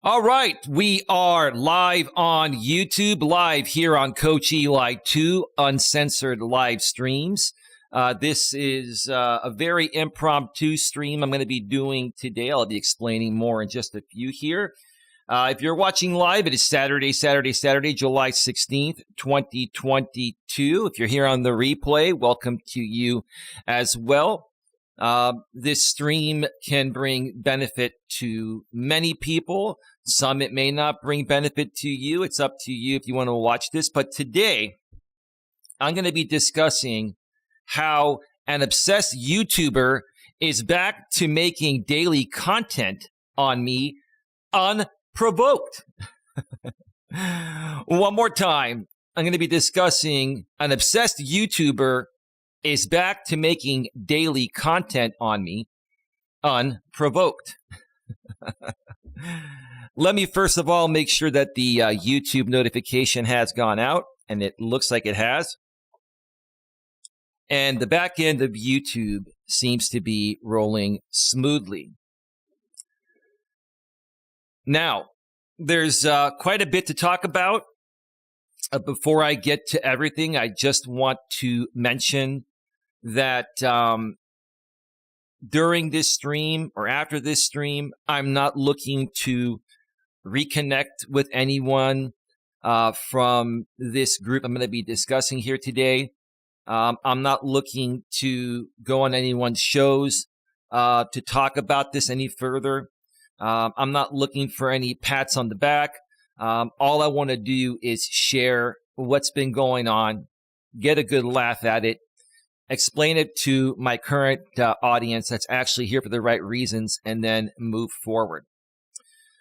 All right, we are live on YouTube, live here on Coach Eli 2, uncensored live streams. This is a very impromptu stream I'm going to be doing today. I'll be explaining more in just a few here. If you're watching live, it is Saturday, July 16th, 2022. If you're here on the replay, welcome to you as well. This stream can bring benefit to many people. Some it may not bring benefit to you. It's up to you if you want to watch this. But today, I'm going to be discussing how an obsessed YouTuber is back to making daily content on me unprovoked. One more time, I'm going to be discussing an obsessed YouTuber is back to making daily content on me unprovoked. Let me first of all make sure that the YouTube notification has gone out, and it looks like it has. And the back end of YouTube seems to be rolling smoothly. Now, there's quite a bit to talk about. Before I get to everything, I just want to mention that during this stream or after this stream, I'm not looking to reconnect with anyone from this group I'm going to be discussing here today. I'm not looking to go on anyone's shows to talk about this any further. I'm not looking for any pats on the back. All I want to do is share what's been going on, get a good laugh at it, explain it to my current audience that's actually here for the right reasons, and then move forward.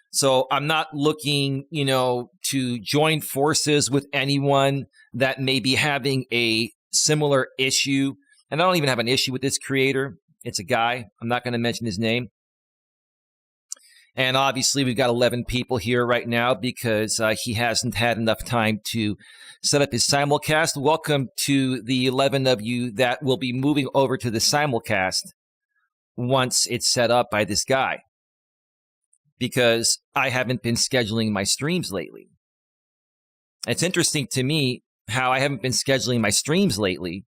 So I'm not looking, to join forces with anyone that may be having a similar issue. And I don't even have an issue with this creator. It's a guy. I'm not going to mention his name. And obviously, we've got 11 people here right now because he hasn't had enough time to set up his simulcast. Welcome to the 11 of you that will be moving over to the simulcast once it's set up by this guy, because I haven't been scheduling my streams lately. It's interesting to me how I haven't been scheduling my streams lately,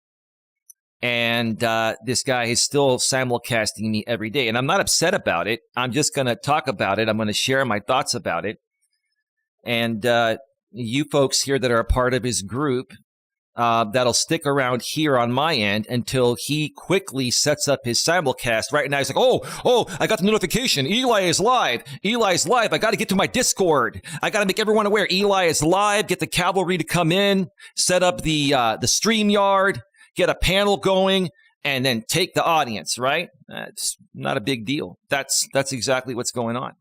and this guy is still simulcasting me every day. And I'm not upset about it. I'm just going to talk about it. I'm going to share my thoughts about it. And you folks here that are a part of his group, that'll stick around here on my end until he quickly sets up his simulcast. Right now, he's like, oh, I got the notification. Eli is live. Eli's live. I got to get to my Discord. I got to make everyone aware Eli is live, get the cavalry to come in, set up the StreamYard, get a panel going, and then take the audience, right? It's not a big deal. That's exactly what's going on,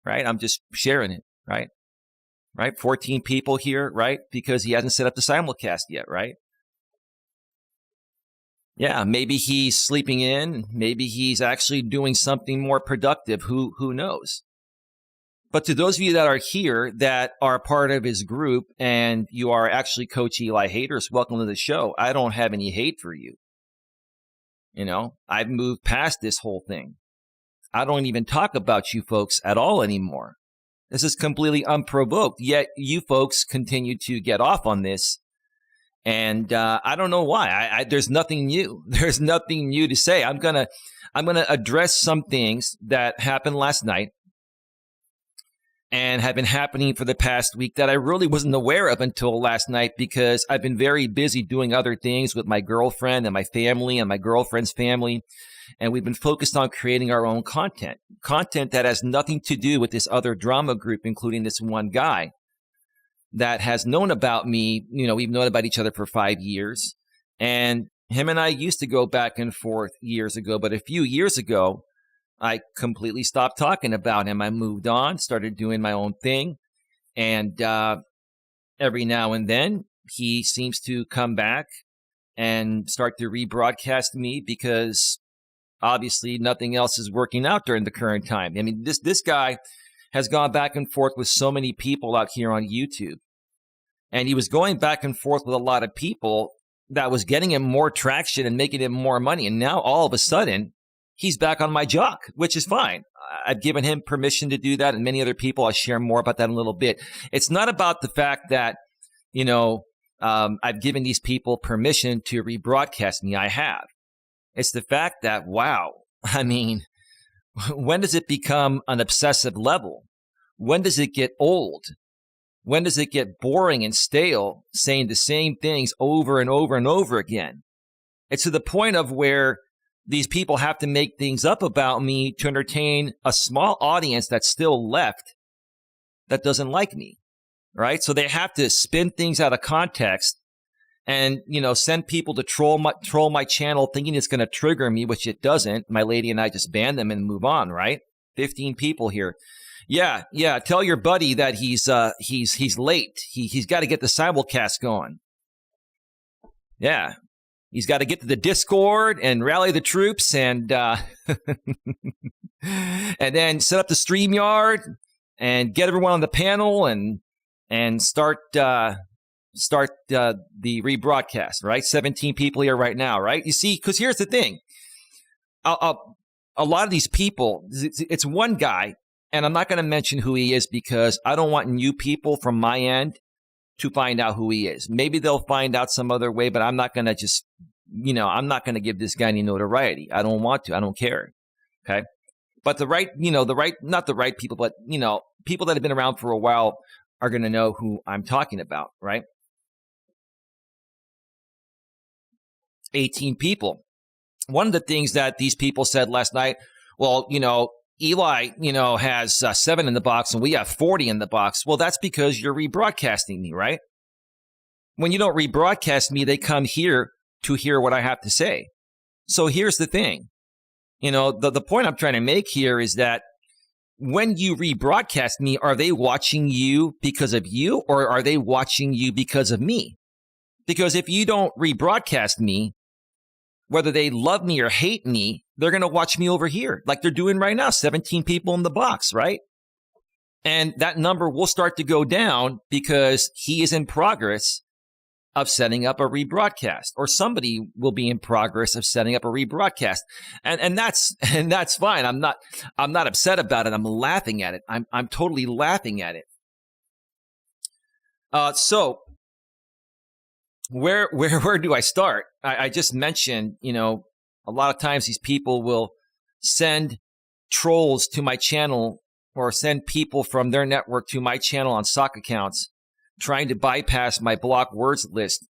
right? I'm just sharing it, right? Right? 14 people here, right? Because he hasn't set up the simulcast yet, right? Yeah, maybe he's sleeping in. Maybe he's actually doing something more productive. Who knows? But to those of you that are here that are part of his group and you are actually Coach Eli haters, welcome to the show. I don't have any hate for you. I've moved past this whole thing. I don't even talk about you folks at all anymore. This is completely unprovoked, yet you folks continue to get off on this, and I don't know why. There's nothing new. There's nothing new to say. I'm gonna address some things that happened last night and have been happening for the past week that I really wasn't aware of until last night, because I've been very busy doing other things with my girlfriend and my family and my girlfriend's family. And we've been focused on creating our own content that has nothing to do with this other drama group, including this one guy that has known about me. We've known about each other for 5 years. And him and I used to go back and forth years ago. But a few years ago, I completely stopped talking about him. I moved on, started doing my own thing. And every now and then, he seems to come back and start to rebroadcast me because obviously nothing else is working out during the current time. I mean, this guy has gone back and forth with so many people out here on YouTube. And he was going back and forth with a lot of people that was getting him more traction and making him more money. And now all of a sudden, he's back on my jock, which is fine. I've given him permission to do that, and many other people. I'll share more about that in a little bit. It's not about the fact that, I've given these people permission to rebroadcast me. I have. It's the fact that, wow, I mean, when does it become an obsessive level? When does it get old? When does it get boring and stale, saying the same things over and over and over again? It's to the point of where these people have to make things up about me to entertain a small audience that's still left that doesn't like me, right? So they have to spin things out of context and, send people to troll my channel thinking it's going to trigger me, which it doesn't. My lady and I just ban them and move on, right? 15 people here. Yeah. Tell your buddy that he's late. He's got to get the simulcast going. Yeah. He's got to get to the Discord and rally the troops and and then set up the StreamYard and get everyone on the panel and start the rebroadcast, right? 17 people here right now, right? You see, because here's the thing. A lot of these people, it's one guy, and I'm not going to mention who he is because I don't want new people from my end to find out who he is. Maybe they'll find out some other way, but I'm not going to just, I'm not going to give this guy any notoriety. I don't want to. I don't care. Okay. But not the right people, but, people that have been around for a while are going to know who I'm talking about, right? 18 people. One of the things that these people said last night, well, Eli, has 7 in the box and we have 40 in the box. Well, that's because you're rebroadcasting me, right? When you don't rebroadcast me, they come here to hear what I have to say. So here's the thing. The point I'm trying to make here is that when you rebroadcast me, are they watching you because of you or are they watching you because of me? Because if you don't rebroadcast me, whether they love me or hate me, they're going to watch me over here like they're doing right now, 17 people in the box, right? And that number will start to go down because he is in progress of setting up a rebroadcast, or somebody will be in progress of setting up a rebroadcast. And that's fine. I'm not upset about it. I'm laughing at it. I'm totally laughing at it. So where do I start? I just mentioned, a lot of times these people will send trolls to my channel or send people from their network to my channel on sock accounts, trying to bypass my block words list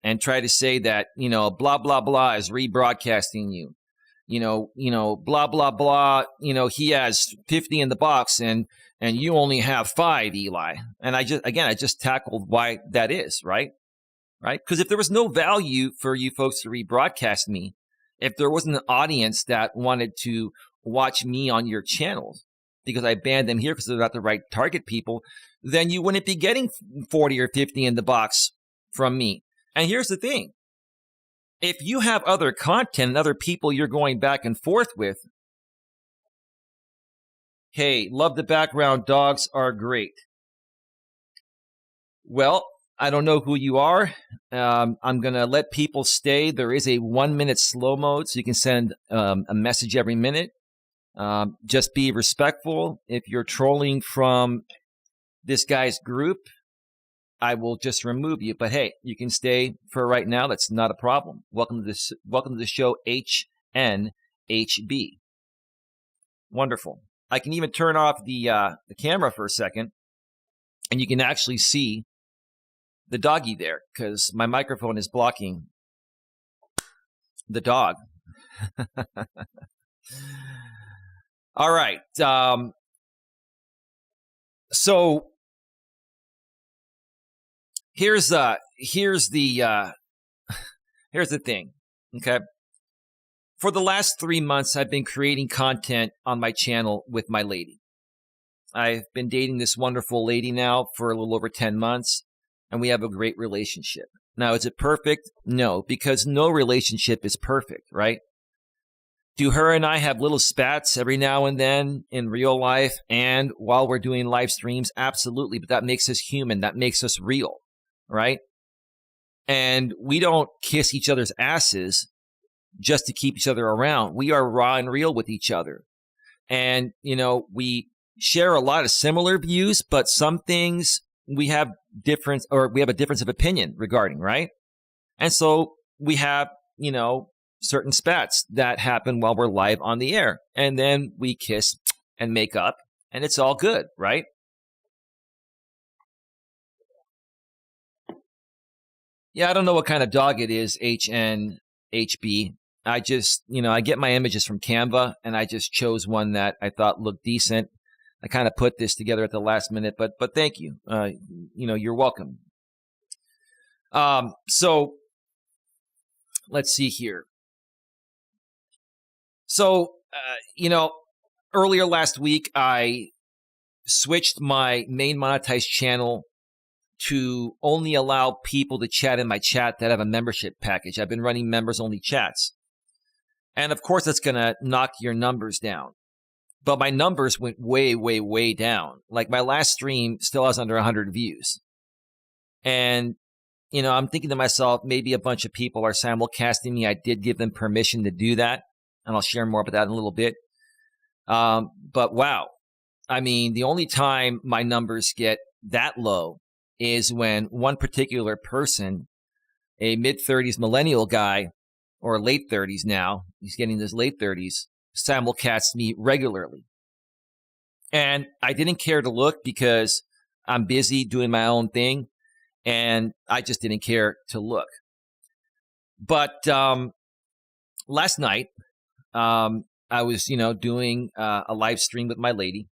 and try to say that, blah, blah, blah is rebroadcasting you. Blah, blah, blah, he has 50 in the box and you only have 5, Eli. And I just tackled why that is, right? Right? Because if there was no value for you folks to rebroadcast me, if there wasn't an audience that wanted to watch me on your channels because I banned them here because they're not the right target people, then you wouldn't be getting 40 or 50 in the box from me. And here's the thing. If you have other content and other people you're going back and forth with, hey, love the background, dogs are great. Well, I don't know who you are. I'm going to let people stay. There is a 1-minute slow mode, so you can send a message every minute. Just be respectful. If you're trolling from this guy's group, I will just remove you. But hey, you can stay for right now. That's not a problem. Welcome to the show, HNHB. Wonderful. I can even turn off the camera for a second, and you can actually see the doggy there because my microphone is blocking the dog. All right. So here's the thing. Okay. For the last 3 months, I've been creating content on my channel with my lady. I've been dating this wonderful lady now for a little over 10 months. And we have a great relationship. Now, is it perfect? No, because no relationship is perfect, right? Do her and I have little spats every now and then in real life and while we're doing live streams? Absolutely, but that makes us human. That makes us real, right? And we don't kiss each other's asses just to keep each other around. We are raw and real with each other. And, we share a lot of similar views, but some things we have a difference of opinion regarding, right? And so we have, certain spats that happen while we're live on the air. And then we kiss and make up, and it's all good, right? Yeah, I don't know what kind of dog it is, HNHB. I just, I get my images from Canva, and I just chose one that I thought looked decent. I kind of put this together at the last minute, but thank you. You're welcome. So let's see here. So, earlier last week, I switched my main monetized channel to only allow people to chat in my chat that have a membership package. I've been running members only chats. And of course, that's going to knock your numbers down. But my numbers went way, way, way down. Like my last stream still has under 100 views. And, I'm thinking to myself, maybe a bunch of people are simulcasting me. I did give them permission to do that. And I'll share more about that in a little bit. But wow. I mean, the only time my numbers get that low is when one particular person, a mid-30s millennial guy, or late 30s now, he's getting his late 30s, simulcasts me regularly. And I didn't care to look because I'm busy doing my own thing, and I just didn't care to look. But last night, I was, doing a live stream with my lady,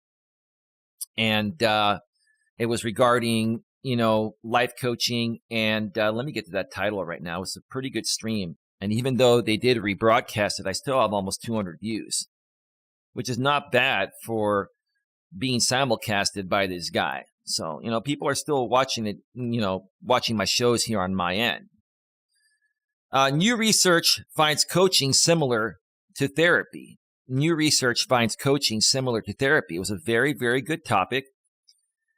and it was regarding, life coaching. And let me get to that title right now. It's a pretty good stream. And even though they did rebroadcast it, I still have almost 200 views, which is not bad for being simulcasted by this guy. So, people are still watching it, watching my shows here on my end. New research finds coaching similar to therapy. New research finds coaching similar to therapy. It was a very, very good topic.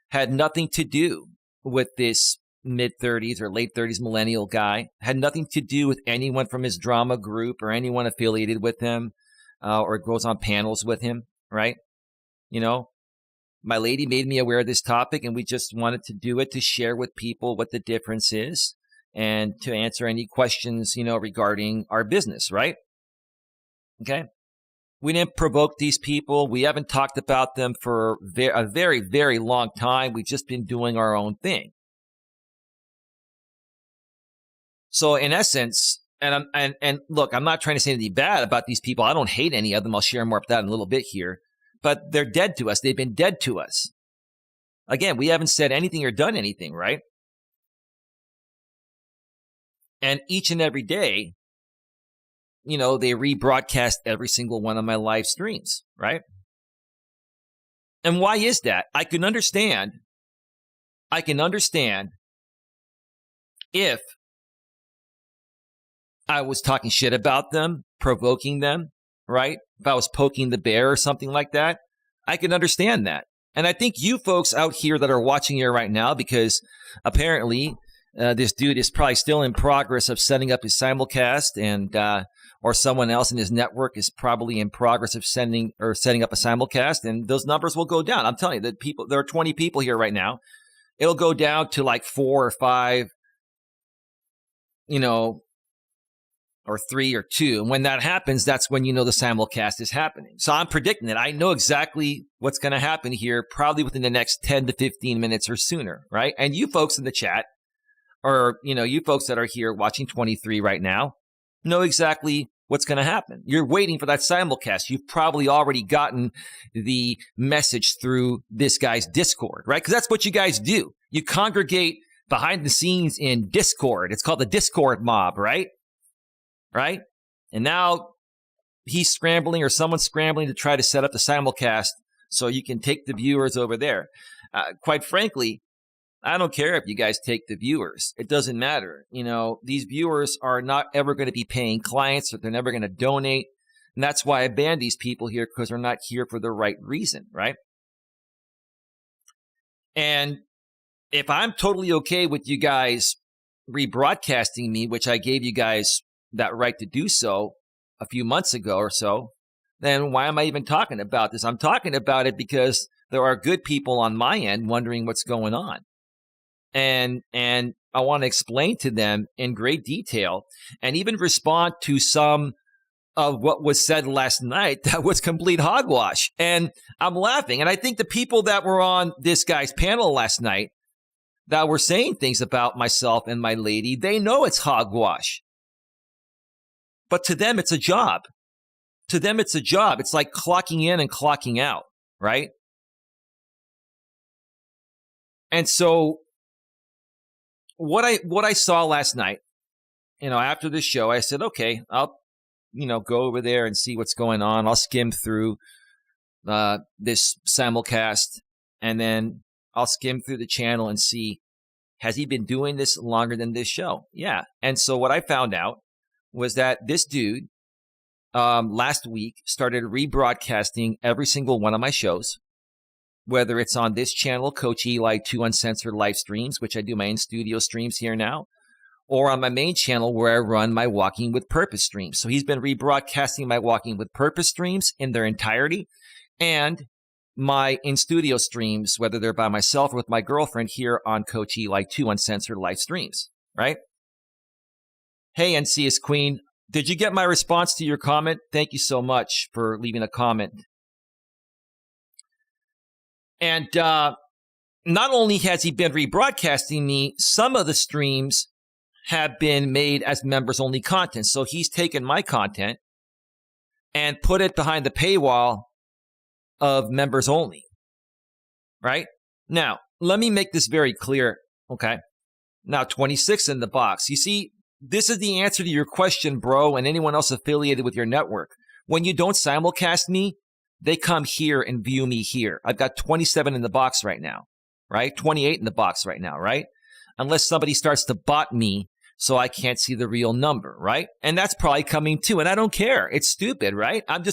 Had nothing to do with this mid-30s or late 30s millennial guy. Had nothing to do with anyone from his drama group or anyone affiliated with him or goes on panels with him, right? My lady made me aware of this topic, and we just wanted to do it to share with people what the difference is and to answer any questions, regarding our business, right? Okay. We didn't provoke these people. We haven't talked about them for a very, very long time. We've just been doing our own thing. So in essence, and look, I'm not trying to say anything bad about these people. I don't hate any of them. I'll share more about that in a little bit here. But they're dead to us. They've been dead to us. Again, we haven't said anything or done anything, right? And each and every day, they rebroadcast every single one of my live streams, right? And why is that? I can understand if I was talking shit about them, provoking them, right? If I was poking the bear or something like that, I can understand that. And I think you folks out here that are watching here right now, because apparently this dude is probably still in progress of setting up his simulcast, and or someone else in his network is probably in progress of setting up a simulcast, and those numbers will go down. I'm telling you, there are 20 people here right now. It'll go down to like 4 or 5, or 3 or 2. And when that happens, that's when the simulcast is happening. So I'm predicting it. I know exactly what's going to happen here, probably within the next 10 to 15 minutes or sooner, right? And you folks in the chat, or, you folks that are here watching 23 right now, know exactly what's going to happen. You're waiting for that simulcast. You've probably already gotten the message through this guy's Discord, right? Because that's what you guys do. You congregate behind the scenes in Discord. It's called the Discord mob, right? Right? And now he's scrambling, or someone's scrambling to try to set up the simulcast so you can take the viewers over there. Quite frankly, I don't care if you guys take the viewers. It doesn't matter. These viewers are not ever going to be paying clients, or they're never going to donate. And that's why I banned these people here, because they're not here for the right reason, right? And if I'm totally okay with you guys rebroadcasting me, which I gave you guys that right to do so, a few months ago or so, then why am I even talking about this? I'm talking about it because there are good people on my end wondering what's going on. And I want to explain to them in great detail and even respond to some of what was said last night that was complete hogwash. And I'm laughing. And I think the people that were on this guy's panel last night that were saying things about myself and my lady, they know it's hogwash. But to them, it's a job. To them, it's a job. It's like clocking in and clocking out, right? And so what I saw last night, after the show, I said, okay, I'll, go over there and see what's going on. I'll skim through this simulcast, and then I'll skim through the channel and see, has he been doing this longer than this show? Yeah. And so what I found out was that this dude last week started rebroadcasting every single one of my shows, whether it's on this channel, Coach Eli 2 Uncensored live streams, which I do my in-studio streams here now, or on my main channel where I run my Walking with Purpose streams. So he's been rebroadcasting my Walking with Purpose streams in their entirety, and my in-studio streams, whether they're by myself or with my girlfriend here on Coach Eli 2 Uncensored live streams, right? Hey, NCS Queen, did you get my response to your comment? Thank you so much for leaving a comment. And not only has he been rebroadcasting me, some of the streams have been made as members-only content. So he's taken my content and put it behind the paywall of members only, right? Now, let me make this very clear, okay? Now, 26 in the box. You see, this is the answer to your question, bro, and anyone else affiliated with your network. When you don't simulcast me, they come here and view me here. I've got 27 in the box right now, right? 28 in the box right now, right? Unless somebody starts to bot me so I can't see the real number, right? And that's probably coming too, and I don't care. It's stupid, right? I'm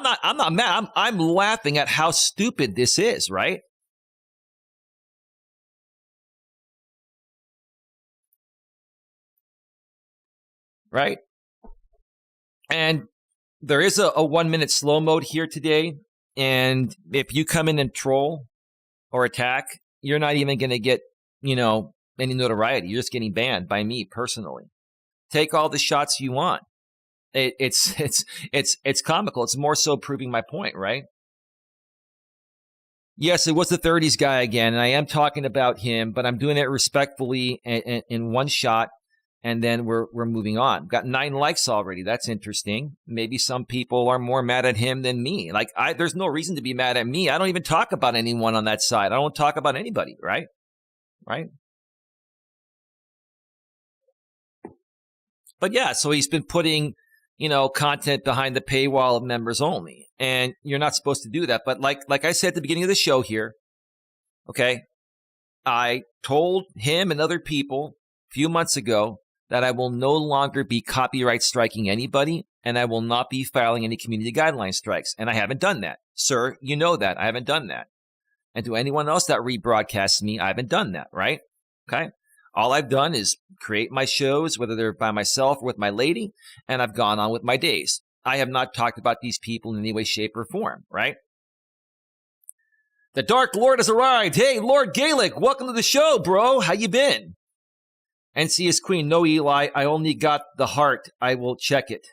not mad. I'm laughing at how stupid this is, right? Right? And there is a 1 minute slow mode here today. And if you come in and troll or attack, you're not even going to get, any notoriety. You're just getting banned by me personally. Take all the shots you want. It's comical. It's more so proving my point, right? Yes, it was the 30s guy again, and I am talking about him, but I'm doing it respectfully and in one shot. And then we're moving on. Got 9 likes already. That's interesting. Maybe some people are more mad at him than me. There's no reason to be mad at me. I don't even talk about anyone on that side. I don't talk about anybody, right? Right? But yeah, so he's been putting, content behind the paywall of members only. And you're not supposed to do that. But like I said at the beginning of the show here, okay, I told him and other people a few months ago that I will no longer be copyright striking anybody, and I will not be filing any community guideline strikes. And I haven't done that. Sir, you know that. I haven't done that. And to anyone else that rebroadcasts me, I haven't done that, right? Okay? All I've done is create my shows, whether they're by myself or with my lady, and I've gone on with my days. I have not talked about these people in any way, shape, or form, right? The Dark Lord has arrived. Hey, Lord Gaelic, welcome to the show, bro. How you been? NCS Queen, no, Eli, I only got the heart. I will check it.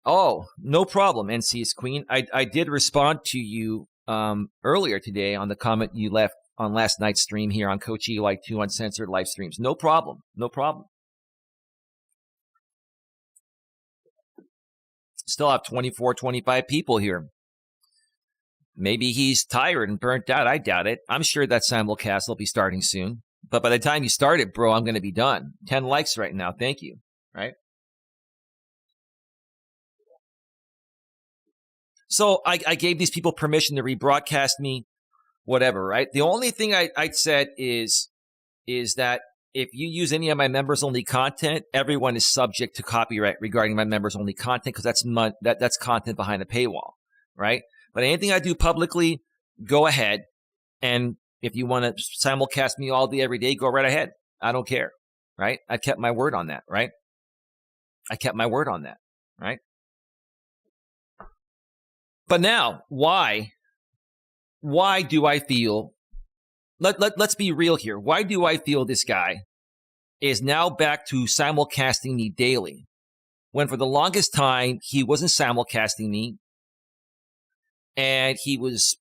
Oh, no problem, NCS Queen. I did respond to you earlier today on the comment you left on last night's stream here on Coach Eli 2 Uncensored live streams. No problem. No problem. Still have 24, 25 people here. Maybe he's tired and burnt out. I doubt it. I'm sure that simulcast will be starting soon. But by the time you start it, bro, I'm going to be done. 10 likes right now. Thank you. Right? So I gave these people permission to rebroadcast me, whatever, right? The only thing I said is that if you use any of my members-only content, everyone is subject to copyright regarding my members-only content because that's content behind a paywall, right? But anything I do publicly, go ahead. And if you want to simulcast me all day, every day, go right ahead. I don't care, right? I kept my word on that, right? I kept my word on that. right? But now, why do I feel, let's be real here. Why do I feel this guy is now back to simulcasting me daily, when for the longest time he wasn't simulcasting me and he was,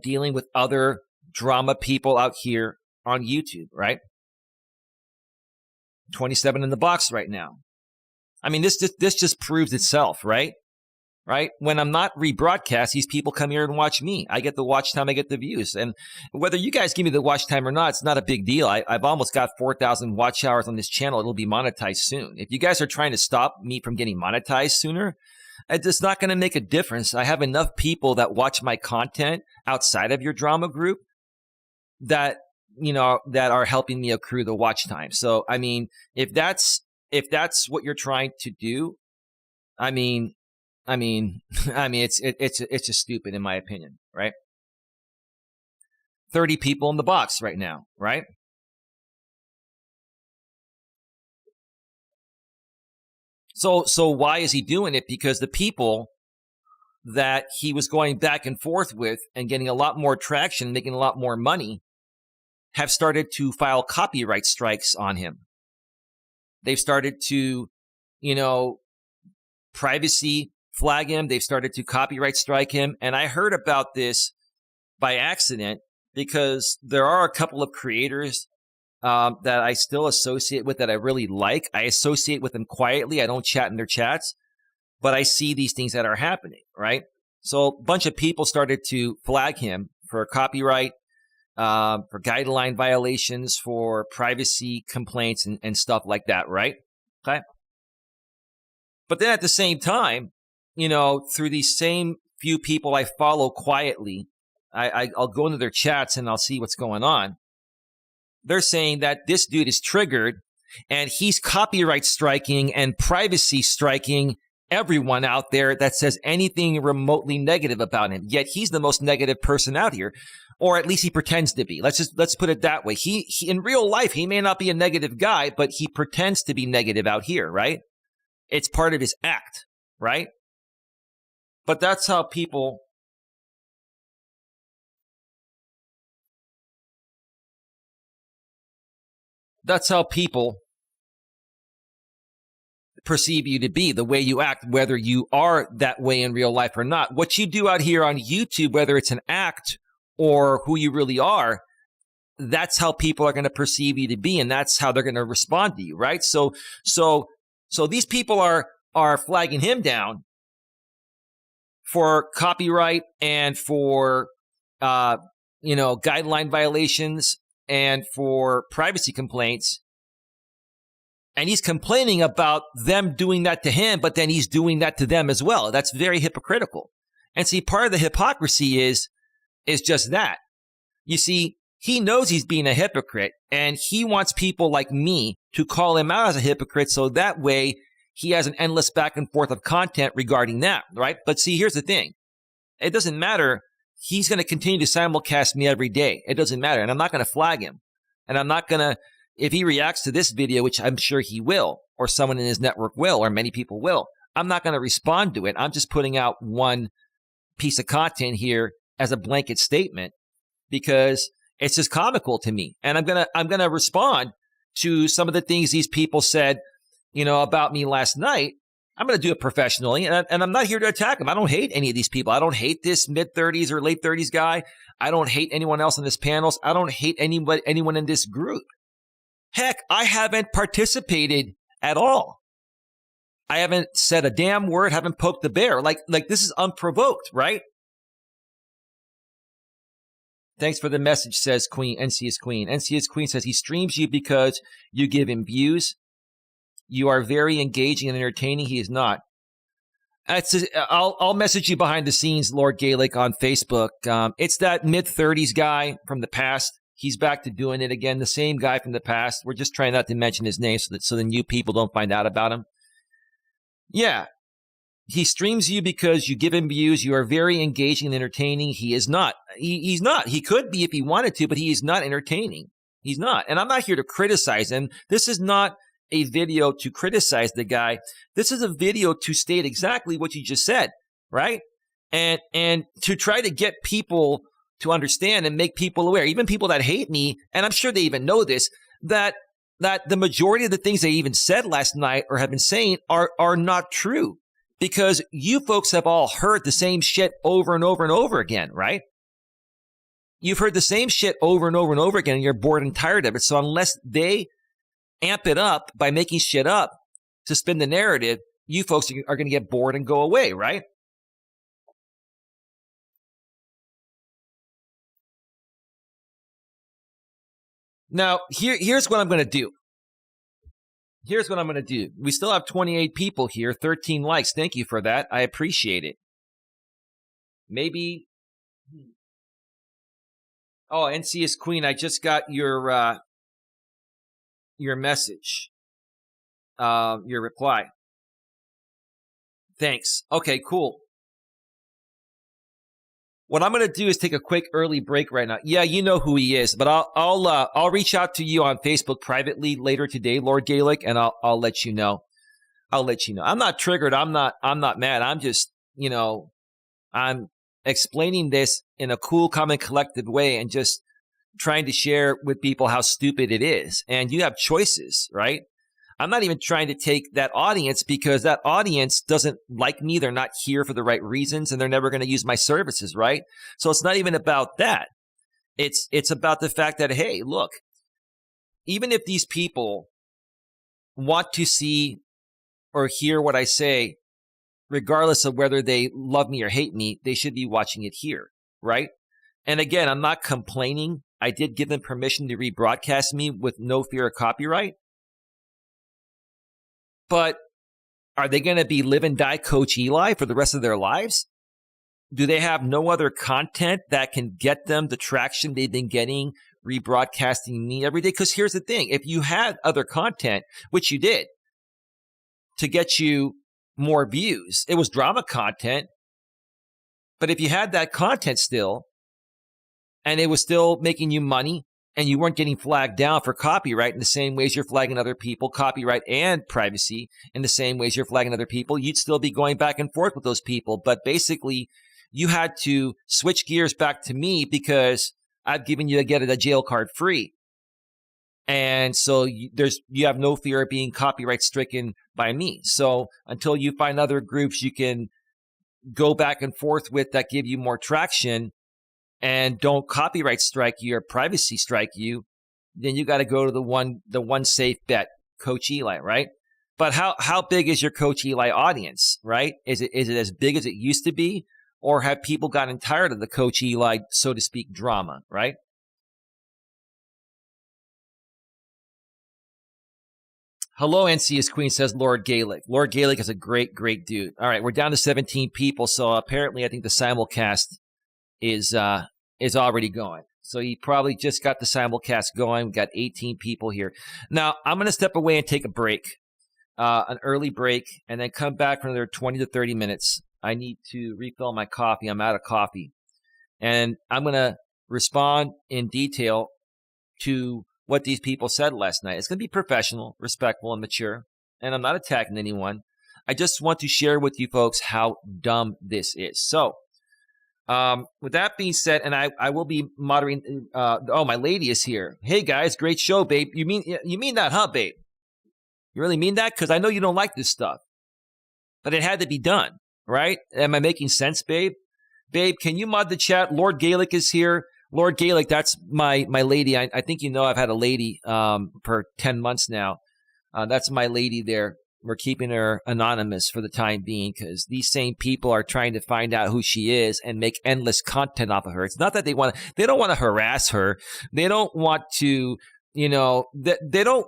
dealing with other drama people out here on YouTube, right? 27 in the box right now. I mean, this just proves itself, right? Right? When I'm not rebroadcast, these people come here and watch me. I get the watch time, I get the views. And whether you guys give me the watch time or not, it's not a big deal. I've almost got 4,000 watch hours on this channel. It'll be monetized soon. If you guys are trying to stop me from getting monetized sooner, it's not going to make a difference. I have enough people that watch my content outside of your drama group that, that are helping me accrue the watch time. So, I mean, if that's what you're trying to do, I mean, it's just stupid in my opinion, right? 30 people in the box right now, right? So why is he doing it? Because the people that he was going back and forth with and getting a lot more traction, making a lot more money, have started to file copyright strikes on him. They've started to, privacy flag him. They've started to copyright strike him. And I heard about this by accident because there are a couple of creators that I still associate with that I really like. I associate with them quietly. I don't chat in their chats, but I see these things that are happening, right? So a bunch of people started to flag him for copyright, for guideline violations, for privacy complaints and stuff like that, right? Okay. But then at the same time, through these same few people I follow quietly, I'll go into their chats and I'll see what's going on. They're saying that this dude is triggered and he's copyright striking and privacy striking everyone out there that says anything remotely negative about him. Yet he's the most negative person out here, or at least he pretends to be. Let's put it that way. He in real life, he may not be a negative guy, but he pretends to be negative out here, right? It's part of his act, right? But that's how people perceive you to be, the way you act, whether you are that way in real life or not. What you do out here on YouTube, whether it's an act or who you really are, that's how people are going to perceive you to be, and that's how they're going to respond to you, right? So these people are flagging him down for copyright and for guideline violations and for privacy complaints. And he's complaining about them doing that to him, but then he's doing that to them as well. That's very hypocritical. And see, part of the hypocrisy is just that. You see, he knows he's being a hypocrite, and he wants people like me to call him out as a hypocrite, so that way he has an endless back and forth of content regarding that, right? But see, here's the thing. It doesn't matter. He's going to continue to simulcast me every day. It doesn't matter. And I'm not going to flag him. And I'm not going to, if he reacts to this video, which I'm sure he will, or someone in his network will, or many people will, I'm not going to respond to it. I'm just putting out one piece of content here as a blanket statement because it's just comical to me. And I'm going to respond to some of the things these people said, about me last night. I'm going to do it professionally, and I'm not here to attack them. I don't hate any of these people. I don't hate this mid-30s or late 30s guy. I don't hate anyone else in this panels. I don't hate anyone in this group. Heck, I haven't participated at all. I haven't said a damn word, haven't poked the bear. Like this is unprovoked, right? Thanks for the message, says Queen. NC is Queen. NC is Queen says he streams you because you give him views. You are very engaging and entertaining. He is not. I'll message you behind the scenes, Lord Gaelic, on Facebook. It's that mid-30s guy from the past. He's back to doing it again. The same guy from the past. We're just trying not to mention his name so then you people don't find out about him. Yeah. He streams you because you give him views. You are very engaging and entertaining. He is not. He's not. He could be if he wanted to, but he is not entertaining. He's not. And I'm not here to criticize him. This is not a video to criticize the guy. This is a video to state exactly what you just said, right? And to try to get people to understand and make people aware, even people that hate me, and I'm sure they even know this, that the majority of the things they even said last night or have been saying are not true, because you folks have all heard the same shit over and over and over again, right? You've heard the same shit over and over and over again, and you're bored and tired of it. So unless they amp it up by making shit up to spin the narrative, you folks are going to get bored and go away, right? Now, here's what I'm going to do. Here's what I'm going to do. We still have 28 people here, 13 likes. Thank you for that. I appreciate it. Maybe. Oh, NCS Queen, I just got your message, your reply. Thanks. Okay, cool. What I'm going to do is take a quick early break right now. Yeah, you know who he is, but I'll reach out to you on Facebook privately later today, Lord Gaelic, and I'll let you know. I'll let you know. I'm not triggered. I'm not mad. I'm just, I'm explaining this in a cool, calm, and collective way, and just trying to share with people how stupid it is. And you have choices, right? I'm not even trying to take that audience, because that audience doesn't like me. They're not here for the right reasons, and they're never going to use my services, right? So it's not even about that. It's about the fact that, hey, look, even if these people want to see or hear what I say, regardless of whether they love me or hate me, they should be watching it here, right? And again, I'm not complaining. I did give them permission to rebroadcast me with no fear of copyright. But are they going to be live and die Coach Eli for the rest of their lives? Do they have no other content that can get them the traction they've been getting rebroadcasting me every day? Because here's the thing. If you had other content, which you did, to get you more views, it was drama content. But if you had that content still, and it was still making you money, and you weren't getting flagged down for copyright in the same ways you're flagging other people, copyright and privacy in the same ways you're flagging other people, you'd still be going back and forth with those people. But basically, you had to switch gears back to me because I've given you a jail card free. And so you have no fear of being copyright stricken by me. So until you find other groups you can go back and forth with that give you more traction and don't copyright strike you or privacy strike you, then you got to go to the one safe bet, Coach Eli, right? But how big is your Coach Eli audience, right? Is it as big as it used to be, or have people gotten tired of the Coach Eli, so to speak, drama, right? Hello, NCS Queen, says Lord Gaelic. Lord Gaelic is a great, great dude. All right, we're down to 17 people, so apparently I think the simulcast is already going. So he probably just got the simulcast going. We've got 18 people here. Now, I'm going to step away and take a break, an early break, and then come back for another 20 to 30 minutes. I need to refill my coffee. I'm out of coffee. And I'm going to respond in detail to what these people said last night. It's going to be professional, respectful, and mature. And I'm not attacking anyone. I just want to share with you folks how dumb this is. So, with that being said, and I will be moderating. My lady is here. Hey guys, great show, babe. You mean that, huh, babe? You really mean that? Because I know you don't like this stuff, but it had to be done, right? Am I making sense, babe? Babe, can you mod the chat? Lord Gaelic is here. Lord Gaelic, that's my lady. I think you know I've had a lady for 10 months now. That's my lady there. We're keeping her anonymous for the time being because these same people are trying to find out who she is and make endless content off of her. It's not that they don't want to harass her. They don't want to, they don't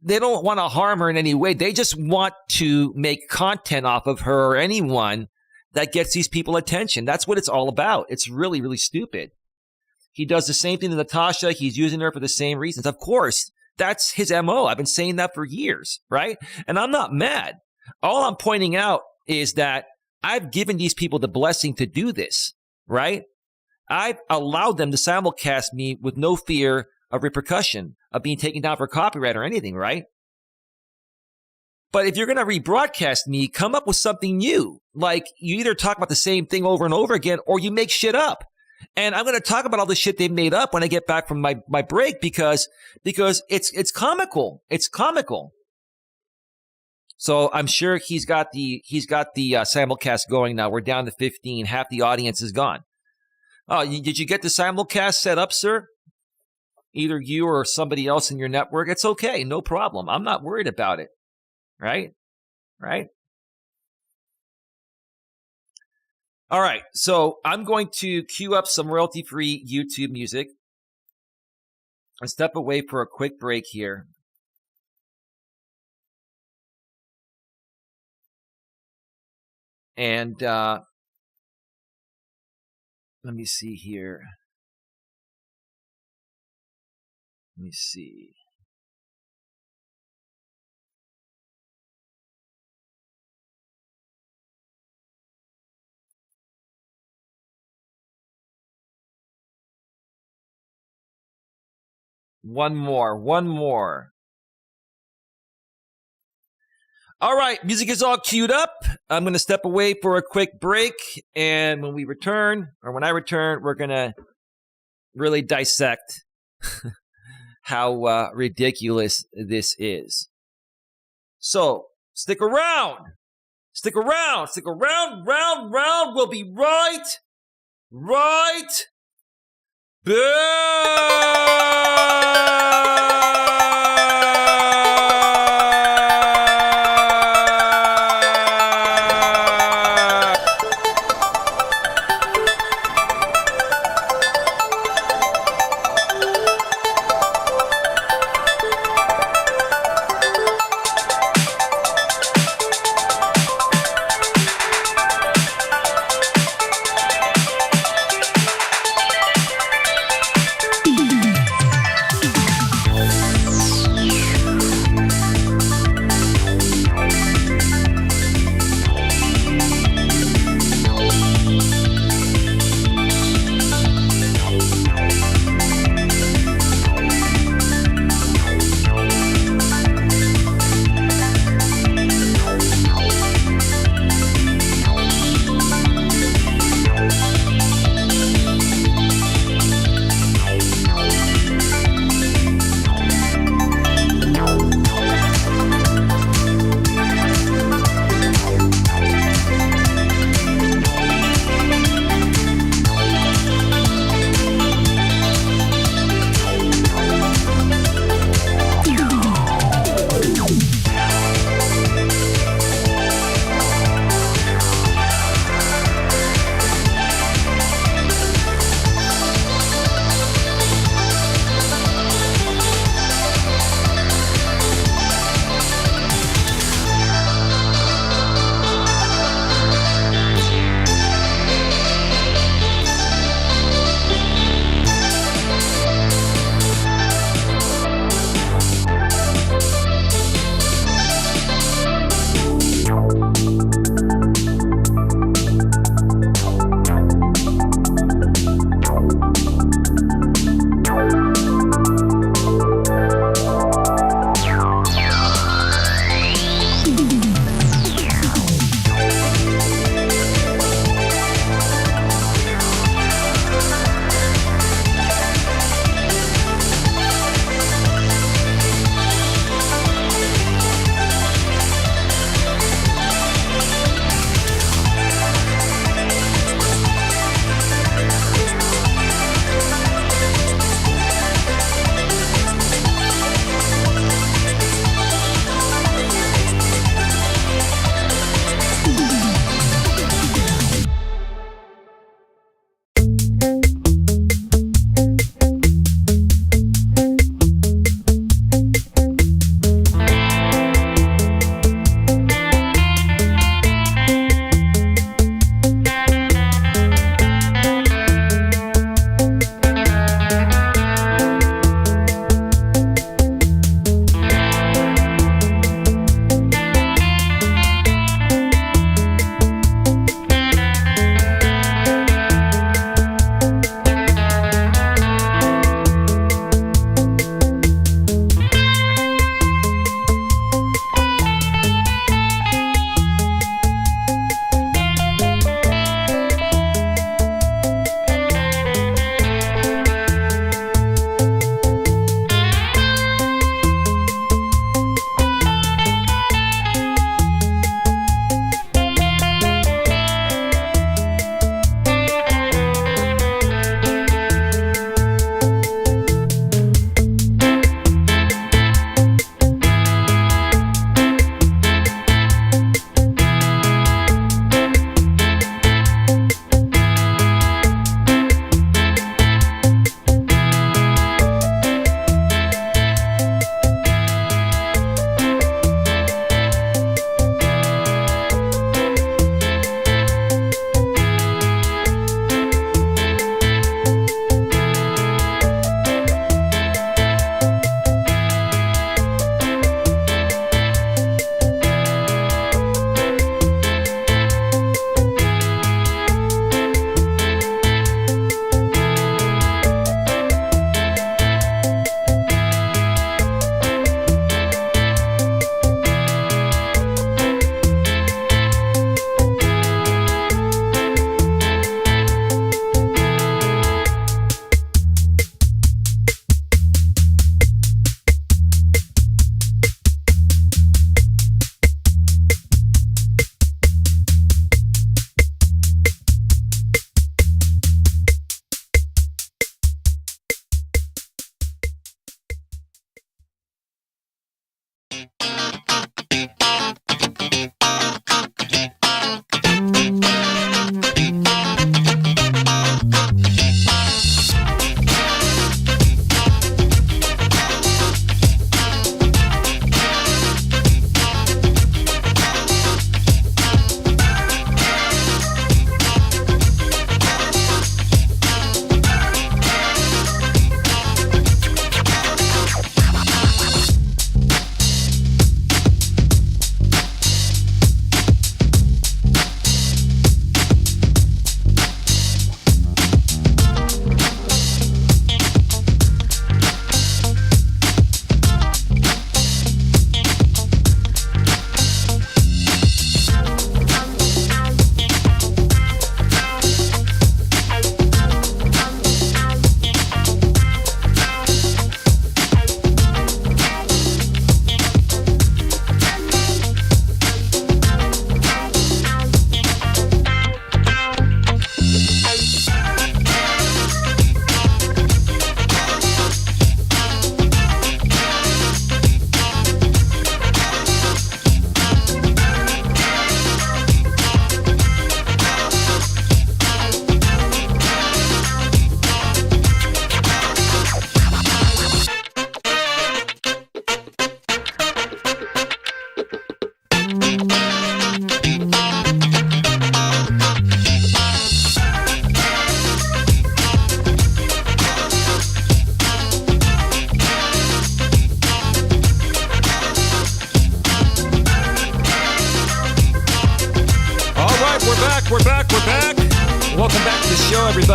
want to harm her in any way. They just want to make content off of her or anyone that gets these people attention. That's what it's all about. It's really, really stupid. He does the same thing to Natasha. He's using her for the same reasons. Of course, that's his MO. I've been saying that for years, right? And I'm not mad. All I'm pointing out is that I've given these people the blessing to do this, right? I've allowed them to simulcast me with no fear of repercussion, of being taken down for copyright or anything, right? But if you're going to rebroadcast me, come up with something new. Like, you either talk about the same thing over and over again, or you make shit up. And I'm going to talk about all the shit they made up when I get back from my break because it's comical. It's comical. So I'm sure he's got the simulcast going now. We're down to 15. Half the audience is gone. Oh, did you get the simulcast set up, sir? Either you or somebody else in your network. It's okay. No problem. I'm not worried about it. Right? All right. So I'm going to queue up some royalty-free YouTube music and step away for a quick break here. And let me see here. Let me see. One more. All right, music is all queued up. I'm going to step away for a quick break. And when I return, we're going to really dissect how ridiculous this is. So stick around. Round. We'll be right back.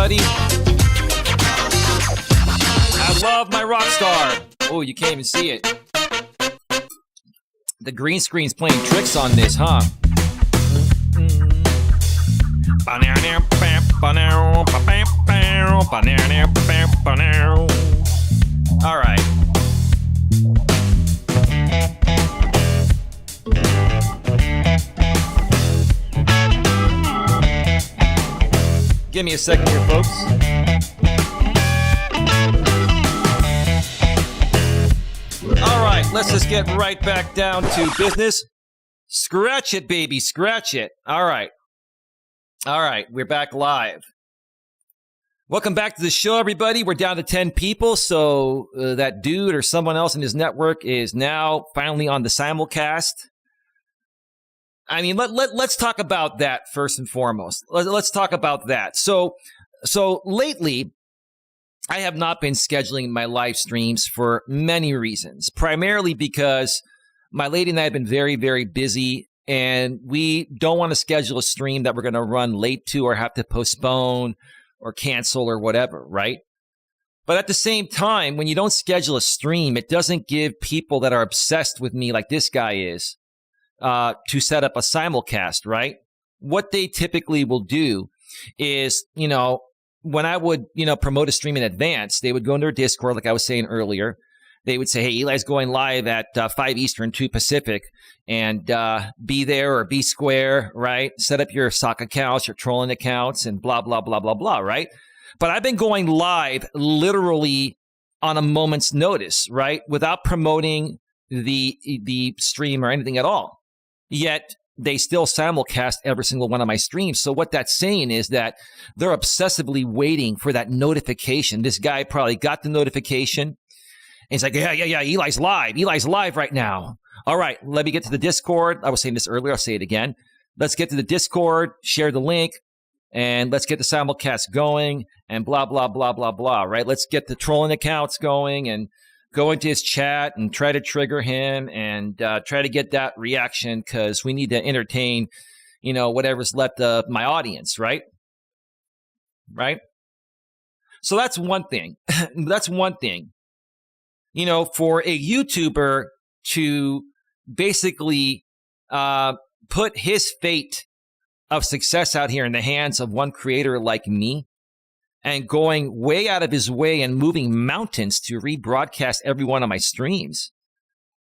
everybody. I love my rock star. Oh, you can't even see it. The green screen's playing tricks on this, huh? All right. Give me a second here, folks. All right, let's just get right back down to business. Scratch it, baby, scratch it. All right, we're back live. Welcome back to the show, everybody. We're down to 10 people, so that dude or someone else in his network is now finally on the simulcast. I mean, let's talk about that first and foremost. Let's talk about that. So lately, I have not been scheduling my live streams for many reasons, primarily because my lady and I have been very, very busy, and we don't want to schedule a stream that we're going to run late to or have to postpone or cancel or whatever, right? But at the same time, when you don't schedule a stream, it doesn't give people that are obsessed with me like this guy is to set up a simulcast, right? What they typically will do is, when I would, promote a stream in advance, they would go into their Discord, like I was saying earlier. They would say, hey, Eli's going live at 5 Eastern, 2 Pacific, and be there or be square, right? Set up your sock accounts, your trolling accounts, and blah, blah, blah, blah, blah, right? But I've been going live literally on a moment's notice, right? Without promoting the stream or anything at all. Yet they still simulcast every single one of my streams. So what that's saying is that they're obsessively waiting for that notification. This guy probably got the notification. And he's like, yeah, Eli's live. Eli's live right now. All right, let me get to the Discord. I was saying this earlier. I'll say it again. Let's get to the Discord, share the link, and let's get the simulcast going and blah, blah, blah, blah, blah, right? Let's get the trolling accounts going and go into his chat and try to trigger him and try to get that reaction because we need to entertain, whatever's left of my audience, right? Right? So that's one thing. That's one thing. For a YouTuber to basically put his fate of success out here in the hands of one creator like me, and going way out of his way and moving mountains to rebroadcast every one of my streams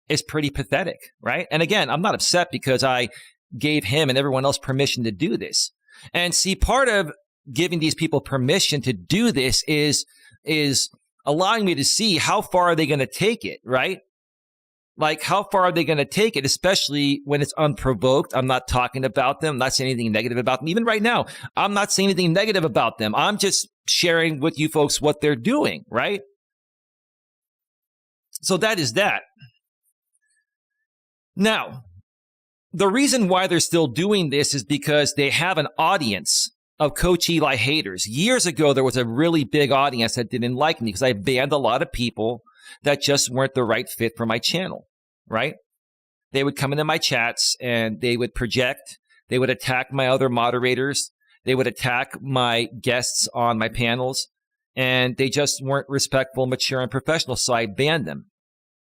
is pretty pathetic, right? And again, I'm not upset because I gave him and everyone else permission to do this. And see, part of giving these people permission to do this is allowing me to see how far are they going to take it, right? Like, how far are they going to take it, especially when it's unprovoked? I'm not talking about them. I'm not saying anything negative about them. Even right now, I'm not saying anything negative about them. I'm just sharing with you folks what they're doing, right? So that is that. Now, the reason why they're still doing this is because they have an audience of Coach Eli haters. Years ago, there was a really big audience that didn't like me because I banned a lot of people that just weren't the right fit for my channel, right? They would come into my chats and they would project. They would attack my other moderators. They would attack my guests on my panels. And they just weren't respectful, mature, and professional, so I banned them.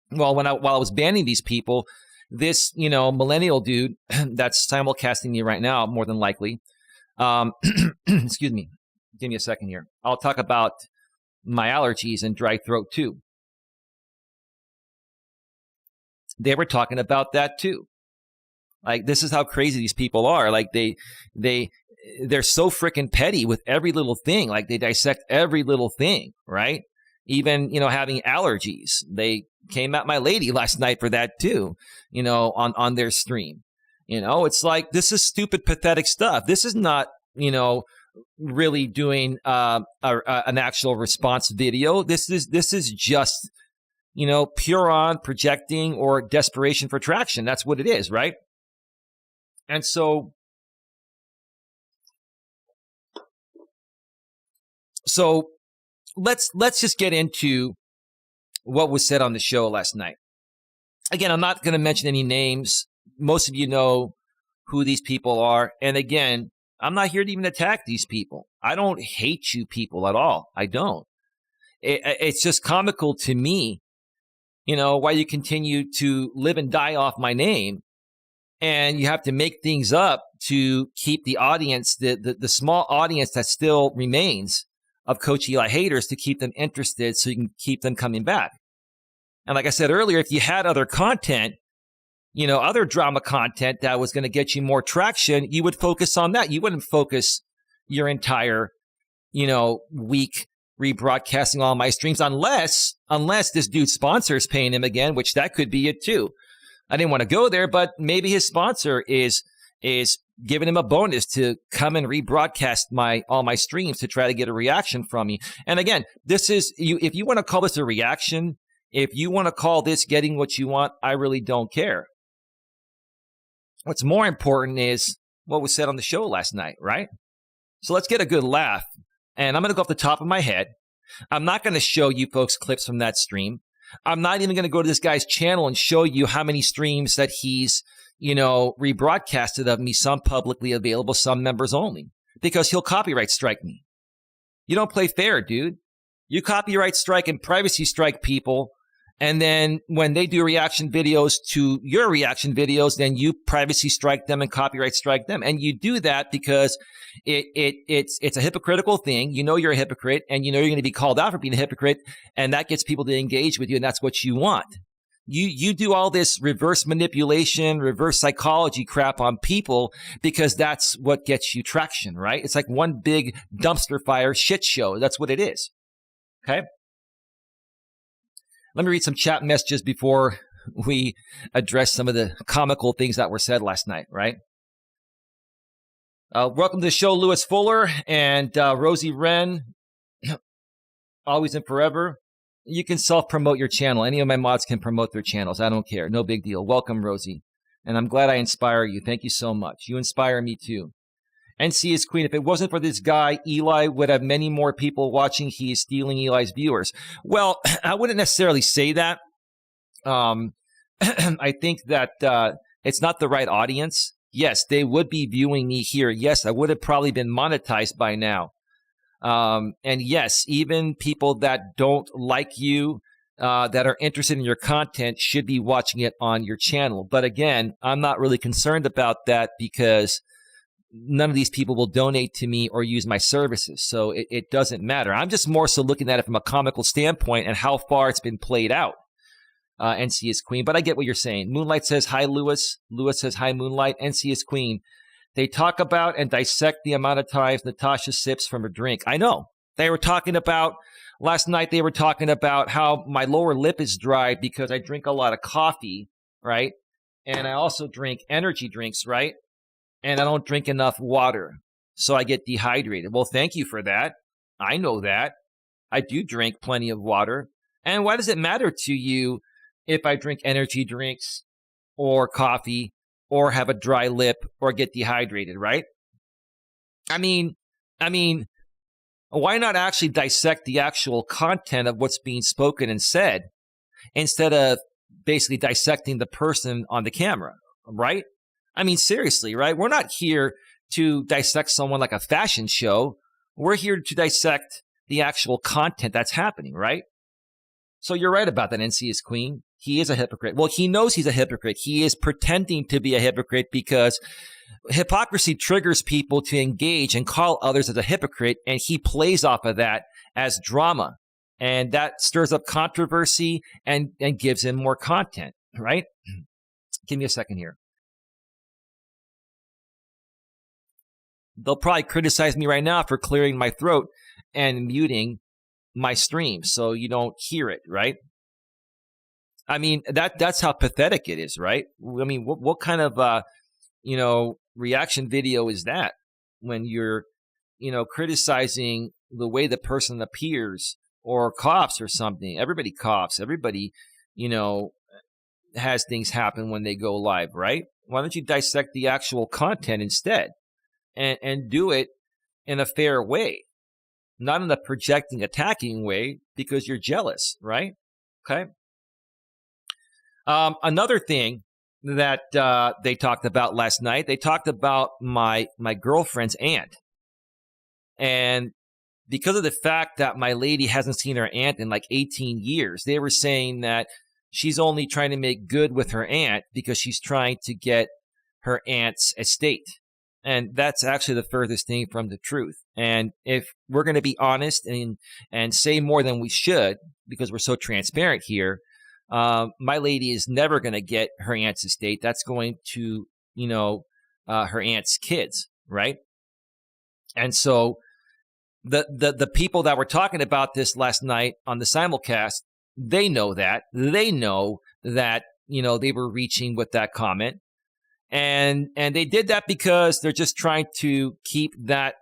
Well, while I was banning these people, this, millennial dude that's simulcasting me right now, more than likely, excuse me, give me a second here. I'll talk about my allergies and dry throat too. They were talking about that too. Like, this is how crazy these people are. Like, they're so freaking petty with every little thing. Like, they dissect every little thing, right? Even, having allergies. They came at my lady last night for that too, on their stream. It's like, this is stupid, pathetic stuff. This is not, really doing an actual response video. This is just, pure on projecting or desperation for traction. That's what it is, right? And so let's just get into what was said on the show last night. Again, I'm not going to mention any names. Most of you know who these people are. And again, I'm not here to even attack these people. I don't hate you people at all. I don't. It's just comical to me, why you continue to live and die off my name, and you have to make things up to keep the audience, the small audience that still remains of Coach Eli haters, to keep them interested so you can keep them coming back. And like I said earlier, if you had other content, other drama content that was going to get you more traction, you would focus on that. You wouldn't focus your entire, week rebroadcasting all my streams, unless this dude's sponsor is paying him again, which that could be it too. I didn't want to go there, but maybe his sponsor is giving him a bonus to come and rebroadcast all my streams to try to get a reaction from me. And again, this is if you want to call this a reaction, if you want to call this getting what you want, I really don't care. What's more important is what was said on the show last night, right? So let's get a good laugh. And I'm going to go off the top of my head. I'm not going to show you folks clips from that stream. I'm not even going to go to this guy's channel and show you how many streams that he's, rebroadcasted of me, some publicly available, some members only, because he'll copyright strike me. You don't play fair, dude. You copyright strike and privacy strike people, and then when they do reaction videos to your reaction videos, then you privacy strike them and copyright strike them. And you do that because it's a hypocritical thing. You're a hypocrite, and you're going to be called out for being a hypocrite, and that gets people to engage with you, and that's what you want. You do all this reverse manipulation, reverse psychology crap on people because that's what gets you traction, right? It's like one big dumpster fire shit show. That's what it is. Okay? Let me read some chat messages before we address some of the comical things that were said last night, right? Welcome to the show, Lewis Fuller and Rosie Wren. Always and forever. You can self-promote your channel. Any of my mods can promote their channels. I don't care. No big deal. Welcome, Rosie. And I'm glad I inspire you. Thank you so much. You inspire me too. NC is Queen. If it wasn't for this guy, Eli would have many more people watching. He is stealing Eli's viewers. Well, I wouldn't necessarily say that. I think that it's not the right audience. Yes, they would be viewing me here. Yes, I would have probably been monetized by now. And yes, even people that don't like you, that are interested in your content should be watching it on your channel. But again, I'm not really concerned about that because none of these people will donate to me or use my services. So it doesn't matter. I'm just more so looking at it from a comical standpoint and how far it's been played out. NC is Queen. But I get what you're saying. Moonlight says, hi, Lewis. Lewis says, hi, Moonlight. NC is Queen. They talk about and dissect the amount of times Natasha sips from her drink. I know. They were talking about, last night they were talking about how my lower lip is dry because I drink a lot of coffee, right? And I also drink energy drinks, right? And I don't drink enough water, so I get dehydrated. Well, thank you for that. I know that. I do drink plenty of water. And why does it matter to you if I drink energy drinks or coffee or have a dry lip or get dehydrated, right? I mean, why not actually dissect the actual content of what's being spoken and said instead of basically dissecting the person on the camera, right? I mean, seriously, right? We're not here to dissect someone like a fashion show. We're here to dissect the actual content that's happening, right? So you're right about that, NC is Queen. He is a hypocrite. Well, he knows he's a hypocrite. He is pretending to be a hypocrite because hypocrisy triggers people to engage and call others as a hypocrite, and he plays off of that as drama. And that stirs up controversy and gives him more content, right? Give me a second here. They'll probably criticize me right now for clearing my throat and muting my stream so you don't hear it, right? I mean, that's how pathetic it is, right? I mean, what kind of, reaction video is that when you're, criticizing the way the person appears or coughs or something? Everybody coughs. Everybody, has things happen when they go live, right? Why don't you dissect the actual content instead and do it in a fair way, not in a projecting, attacking way because you're jealous, right? Okay. Another thing that they talked about last night, they talked about my girlfriend's aunt. And because of the fact that my lady hasn't seen her aunt in like 18 years, they were saying that she's only trying to make good with her aunt because she's trying to get her aunt's estate. And that's actually the furthest thing from the truth. And if we're going to be honest and say more than we should, because we're so transparent here, my lady is never going to get her aunt's estate. That's going to, her aunt's kids, right? And so the people that were talking about this last night on the simulcast, they know that. They know that, they were reaching with that comment. And they did that because they're just trying to keep that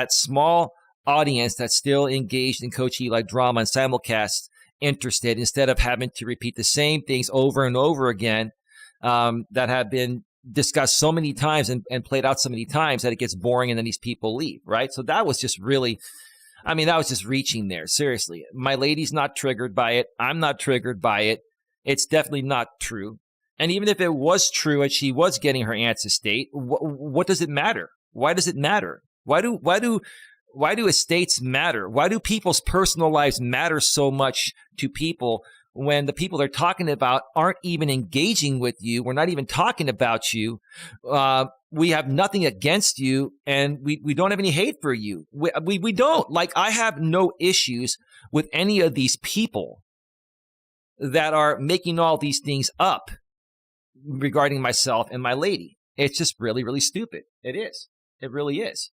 small audience that's still engaged in Coach Eli drama and simulcasts interested, instead of having to repeat the same things over and over again that have been discussed so many times and played out so many times that it gets boring and then these people leave, right? So that was just really, that was just reaching there. Seriously, my lady's not triggered by it. I'm not triggered by it. It's definitely not true. And even if it was true and she was getting her aunt's estate, what does it matter? Why does it matter? Why do estates matter? Why do people's personal lives matter so much to people when the people they're talking about aren't even engaging with you? We're not even talking about you. We have nothing against you, and we don't have any hate for you. We don't. Like, I have no issues with any of these people that are making all these things up regarding myself and my lady. It's just really, really stupid. It is. It really is.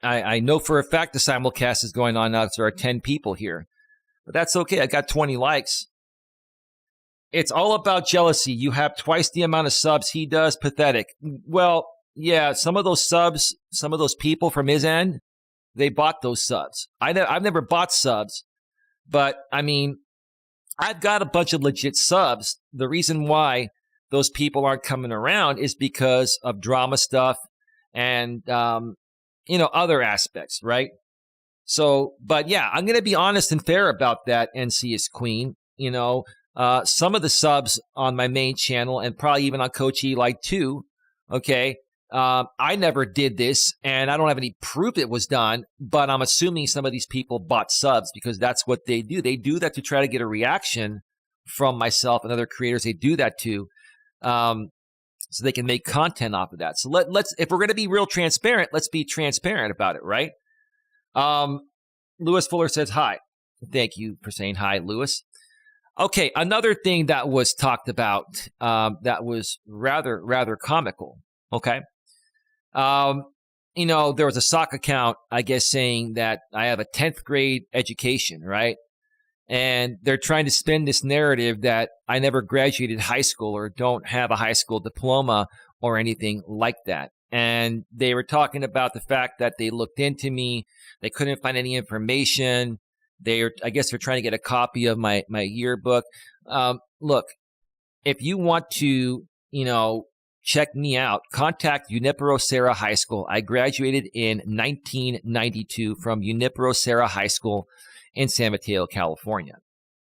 I know for a fact the simulcast is going on now because there are 10 people here. But that's okay. I got 20 likes. It's all about jealousy. You have twice the amount of subs he does. Pathetic. Well, yeah, some of those subs, some of those people from his end, they bought those subs. I've never bought subs, but I've got a bunch of legit subs. The reason why those people aren't coming around is because of drama stuff and, other aspects, right? So, but yeah, I'm going to be honest and fair about that, NCS Queen. Some of the subs on my main channel and probably even on Coach Eli too, okay, I never did this and I don't have any proof it was done, but I'm assuming some of these people bought subs because that's what they do. They do that to try to get a reaction from myself and other creators. They do that too. So they can make content off of that. So let's, if we're going to be real transparent, let's be transparent about it, right? Lewis Fuller says hi. Thank you for saying hi, Lewis. Okay, another thing that was talked about that was rather comical. Okay, there was a sock account, I guess, saying that I have a 10th grade education, right? And they're trying to spin this narrative that I never graduated high school or don't have a high school diploma or anything like that. And they were talking about the fact that they looked into me. They couldn't find any information. I guess they're trying to get a copy of my yearbook. Look, if you want to, check me out, contact Junipero Serra High School. I graduated in 1992 from Junipero Serra High School in San Mateo, California.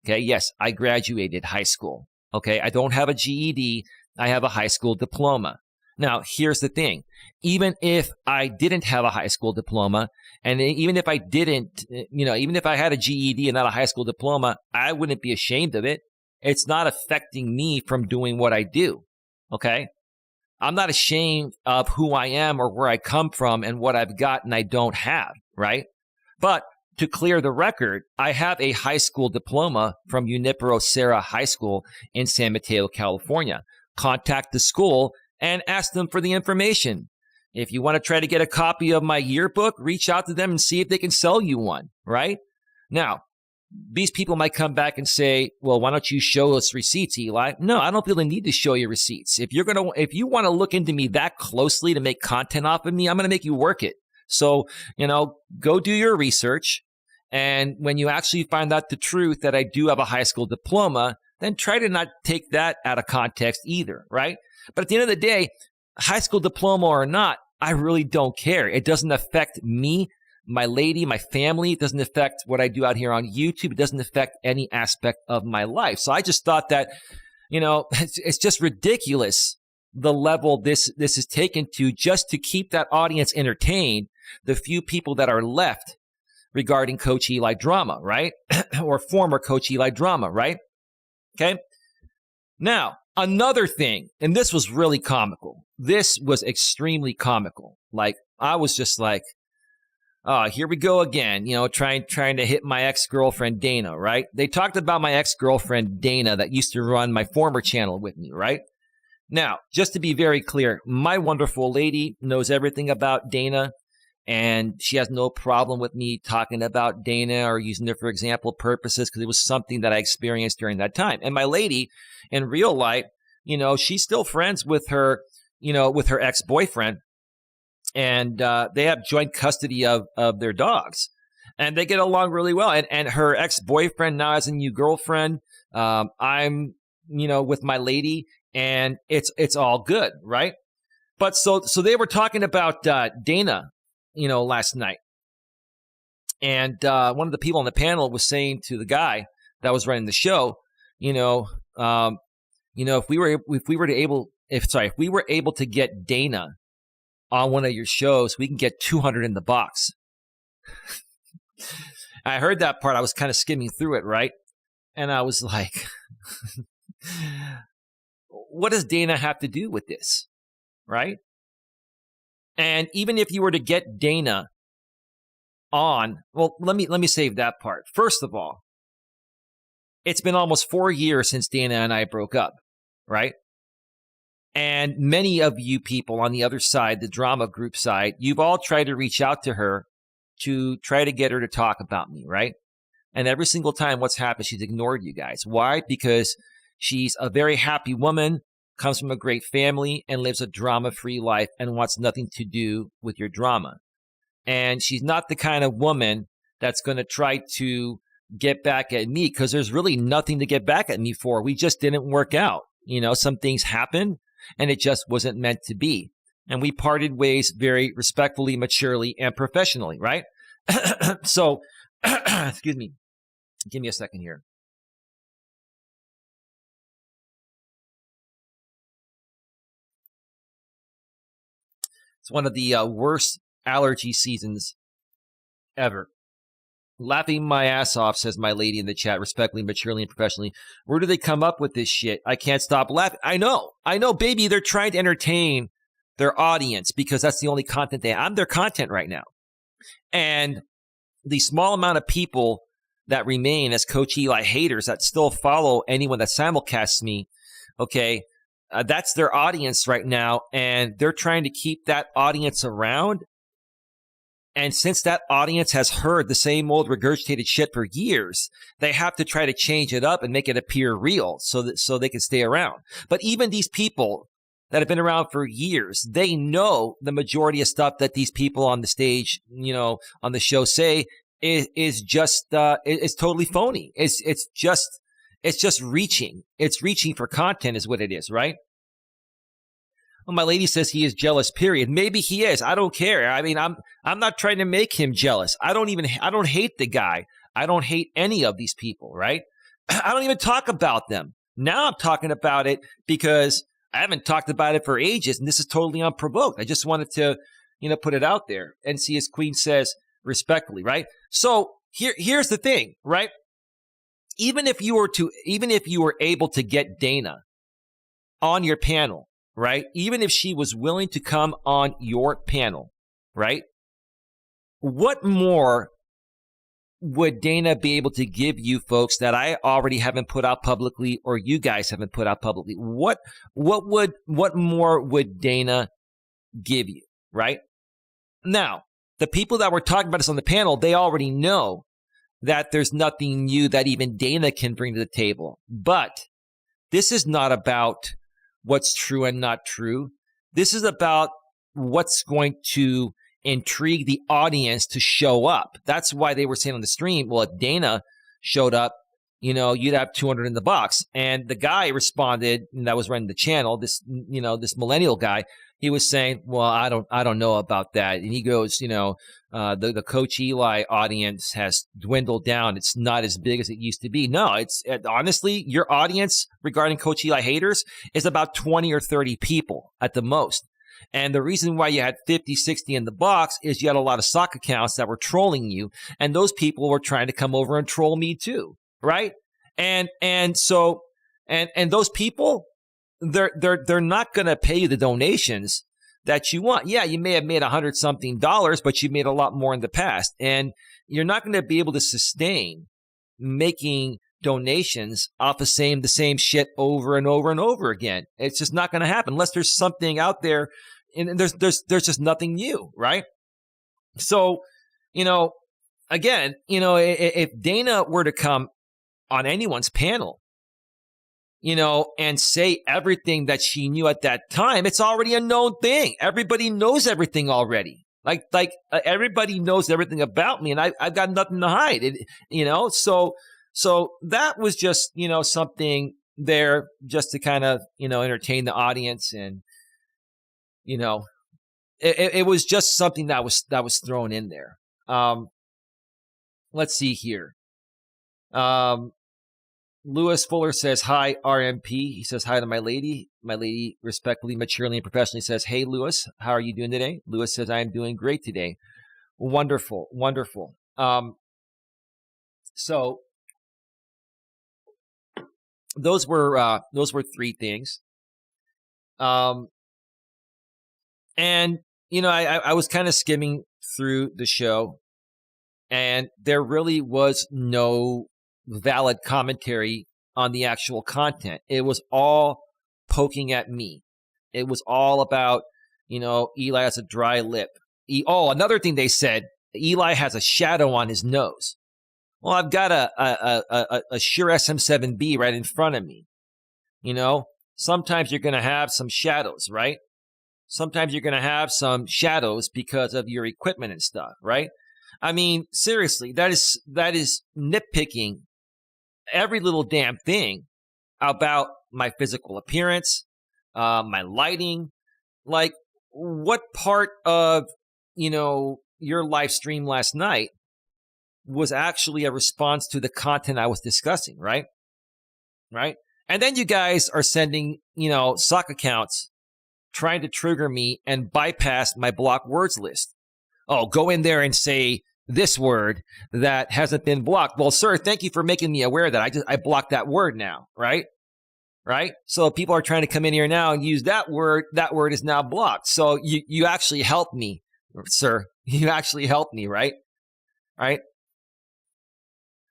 Okay, yes, I graduated high school. Okay, I don't have a GED. I have a high school diploma. Now, here's the thing. Even if I didn't have a high school diploma, and even if I didn't, even if I had a GED and not a high school diploma, I wouldn't be ashamed of it. It's not affecting me from doing what I do. Okay? I'm not ashamed of who I am or where I come from and what I've got and I don't have, right? But to clear the record, I have a high school diploma from Junipero Serra High School in San Mateo, California. Contact the school and ask them for the information. If you want to try to get a copy of my yearbook, reach out to them and see if they can sell you one, right? Now, these people might come back and say, well, why don't you show us receipts, Eli? No, I don't feel the need to show you receipts. If you want to look into me that closely to make content off of me, I'm going to make you work it. So, go do your research. And when you actually find out the truth that I do have a high school diploma, then try to not take that out of context either, right? But at the end of the day, high school diploma or not, I really don't care. It doesn't affect me, my lady, my family. It doesn't affect what I do out here on YouTube. It doesn't affect any aspect of my life. So I just thought that, it's just ridiculous the level this is taken to just to keep that audience entertained, the few people that are left regarding Coach Eli drama, right? Or former Coach Eli drama, right? Okay. Now, another thing, and this was really comical. This was extremely comical. Like, I was just like, oh, here we go again, trying to hit my ex-girlfriend Dana, right? They talked about my ex-girlfriend Dana that used to run my former channel with me, right? Now, just to be very clear, my wonderful lady knows everything about Dana, and she has no problem with me talking about Dana or using her for example purposes because it was something that I experienced during that time. And my lady, in real life, she's still friends with her, with her ex-boyfriend. And they have joint custody of their dogs. And they get along really well. And her ex-boyfriend now has a new girlfriend. I'm, with my lady, and it's all good, right? But so they were talking about Dana, last night. And one of the people on the panel was saying to the guy that was running the show, if we were able to get Dana on one of your shows, we can get 200 in the box. I heard that part. I was kind of skimming through it, right? And I was like, what does Dana have to do with this, right? And even if you were to get Dana on, well, let me save that part. First of all, it's been almost 4 years since Dana and I broke up, right? And many of you people on the other side, the drama group side, you've all tried to reach out to her to try to get her to talk about me, right? And every single time what's happened, she's ignored you guys. Why? Because she's a very happy woman, comes from a great family, and lives a drama-free life and wants nothing to do with your drama. And she's not the kind of woman that's going to try to get back at me because there's really nothing to get back at me for. We just didn't work out. Some things happened. And it just wasn't meant to be. And we parted ways very respectfully, maturely, and professionally, right? So, excuse me. Give me a second here. It's one of the worst allergy seasons ever. Laughing my ass off, says my lady in the chat, respectfully, maturely, and professionally. Where do they come up with this shit? I can't stop laughing. I know, baby. They're trying to entertain their audience because that's the only content I'm their content right now. And the small amount of people that remain as Coach Eli haters that still follow anyone that simulcasts me, okay, that's their audience right now. And they're trying to keep that audience around. And since that audience has heard the same old regurgitated shit for years, they have to try to change it up and make it appear real so they can stay around. But even these people that have been around for years, they know the majority of stuff that these people on the stage, on the show say is just it's totally phony. It's just reaching. It's reaching for content is what it is, right? Well, my lady says he is jealous, period. Maybe he is. I don't care. I mean, I'm not trying to make him jealous. I don't hate the guy. I don't hate any of these people, right? I don't even talk about them. Now I'm talking about it because I haven't talked about it for ages, and this is totally unprovoked. I just wanted to, put it out there and see, as Queen says, respectfully, right? So here's the thing, right? Even if you were able to get Dana on your panel, right? Even if she was willing to come on your panel, right? What more would Dana be able to give you folks that I already haven't put out publicly or you guys haven't put out publicly? What more would Dana give you, right? Now, the people that were talking about this on the panel, they already know that there's nothing new that even Dana can bring to the table. But this is not about what's true and not true. This is about what's going to intrigue the audience to show up. That's why they were saying on the stream, well, if Dana showed up, you'd have 200 in the box. And the guy responded, and that was running the channel, this millennial guy, he was saying, well, I don't know about that. And he goes, the Coach Eli audience has dwindled down. It's not as big as it used to be. No, it's honestly, your audience regarding Coach Eli haters is about 20 or 30 people at the most. And the reason why you had 50, 60 in the box is you had a lot of sock accounts that were trolling you. And those people were trying to come over and troll me too. Right. And those people, they're not going to pay you the donations that you want. Yeah, you may have made $100-something, but you made a lot more in the past. And you're not going to be able to sustain making donations off the same shit over and over and over again. It's just not going to happen unless there's something out there, and there's just nothing new, right? So, again, if Dana were to come on anyone's panel, and say everything that she knew at that time, it's already a known thing. Everybody knows everything already. Like everybody knows everything about me, and I've got nothing to hide. So that was just, something there just to kind of, entertain the audience. And, it was just something that was thrown in there. Let's see here. Lewis Fuller says, hi, RMP. He says, hi to my lady. My lady respectfully, maturely, and professionally says, hey, Lewis, how are you doing today? Lewis says, I am doing great today. Wonderful, wonderful. So those were 3 things. And, I was kind of skimming through the show, and there really was no valid commentary on the actual content. It was all poking at me. It was all about, Eli has a dry lip. Another thing they said, Eli has a shadow on his nose. Well, I've got a Shure SM7B right in front of me. Sometimes you're going to have some shadows, right? Sometimes you're going to have some shadows because of your equipment and stuff, right? I mean, seriously, that is nitpicking every little damn thing about my physical appearance, my lighting. Like, what part of, your live stream last night was actually a response to the content I was discussing, right? Right? And then you guys are sending, sock accounts trying to trigger me and bypass my block words list. Oh, go in there and say this word that hasn't been blocked. Well, sir, thank you for making me aware that I blocked that word now, right? Right? So people are trying to come in here now and use that word. That word is now blocked. So you actually helped me, sir. You actually helped me, right? Right?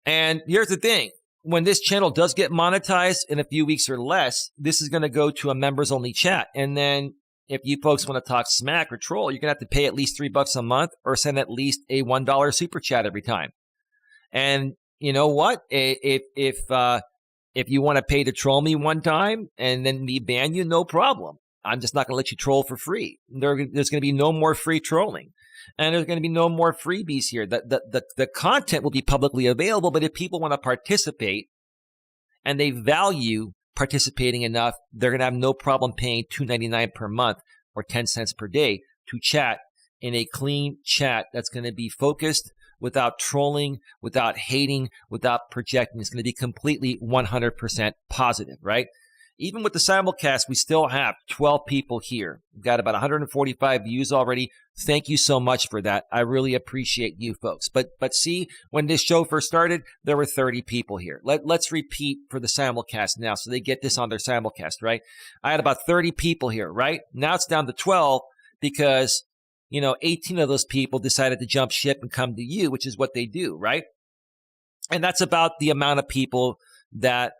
And here's the thing. When this channel does get monetized in a few weeks or less, this is going to go to a members only chat. And then if you folks want to talk smack or troll, you're going to have to pay at least $3 a month or send at least a $1 super chat every time. And you know what? If you want to pay to troll me one time and then me ban you, no problem. I'm just not going to let you troll for free. There's going to be no more free trolling. And there's going to be no more freebies here. The content will be publicly available, but if people want to participate and they value participating enough, they're going to have no problem paying $2.99 per month or 10 cents per day to chat in a clean chat that's going to be focused, without trolling, without hating, without projecting. It's going to be completely 100% positive, right? Even with the simulcast, we still have 12 people here. We've got about 145 views already. Thank you so much for that. I really appreciate you folks. But see, when this show first started, there were 30 people here. Let's repeat for the simulcast now so they get this on their simulcast, right? I had about 30 people here, right? Now it's down to 12 because, 18 of those people decided to jump ship and come to you, which is what they do, right? And that's about the amount of people that,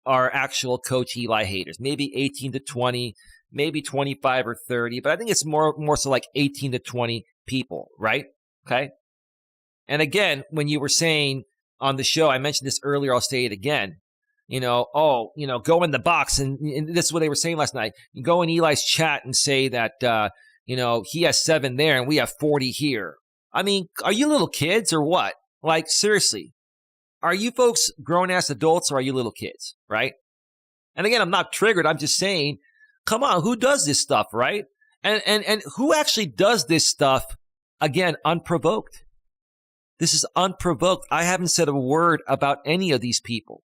are actual Coach Eli haters. Maybe 18 to 20, maybe 25 or 30, but I think it's more so like 18 to 20 people, right? Okay. And again, when you were saying on the show, I mentioned this earlier, I'll say it again, go in the box. And this is what they were saying last night. You go in Eli's chat and say that, he has 7 there and we have 40 here. I mean, are you little kids or what? Like, seriously. Are you folks grown-ass adults or are you little kids, right? And again, I'm not triggered. I'm just saying Come on, who does this stuff, right? And who actually does this stuff, again, unprovoked? This is unprovoked. I haven't said a word about any of these people.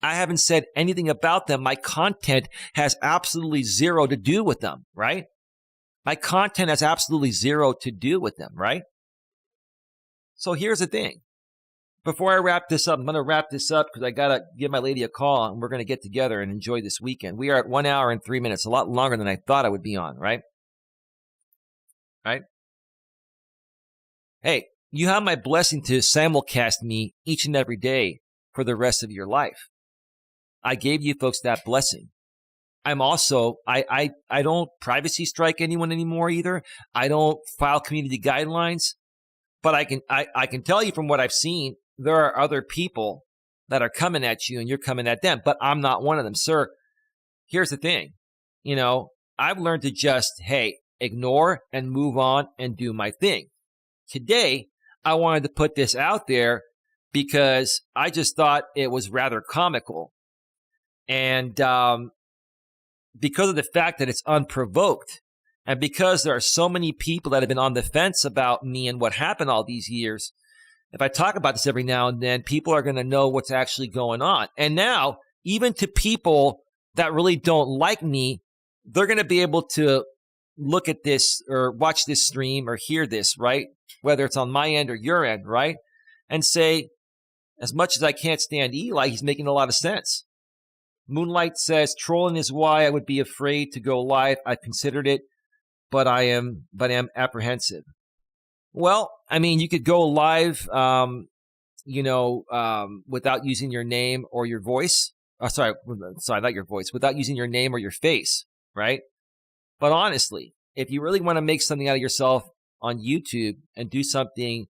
I haven't said anything about them. My content has absolutely zero to do with them, right? My content has absolutely zero to do with them, right? So here's the thing. Before I wrap this up, I'm going to wrap this up because I got to give my lady a call and we're going to get together and enjoy this weekend. We are at 1 hour and 3 minutes, a lot longer than I thought I would be on, right? Right? Hey, you have my blessing to simulcast me each and every day for the rest of your life. I gave you folks that blessing. I'm also, I don't privacy strike anyone anymore either. I don't file community guidelines, but I can tell you from what I've seen, there are other people that are coming at you and you're coming at them, but I'm not one of them. Sir, here's the thing. I've learned to just, hey, ignore and move on and do my thing. Today, I wanted to put this out there because I just thought it was rather comical. And because of the fact that it's unprovoked, and because there are so many people that have been on the fence about me and what happened all these years, if I talk about this every now and then, people are going to know what's actually going on. And now, even to people that really don't like me, they're going to be able to look at this or watch this stream or hear this, right? Whether it's on my end or your end, right? And say, as much as I can't stand Eli, he's making a lot of sense. Moonlight says, trolling is why I would be afraid to go live. I've considered it, but I am apprehensive. Well, I mean, you could go live, without using your name or your voice. Sorry, not your voice, without using your name or your face, right? But honestly, if you really want to make something out of yourself on YouTube and do something,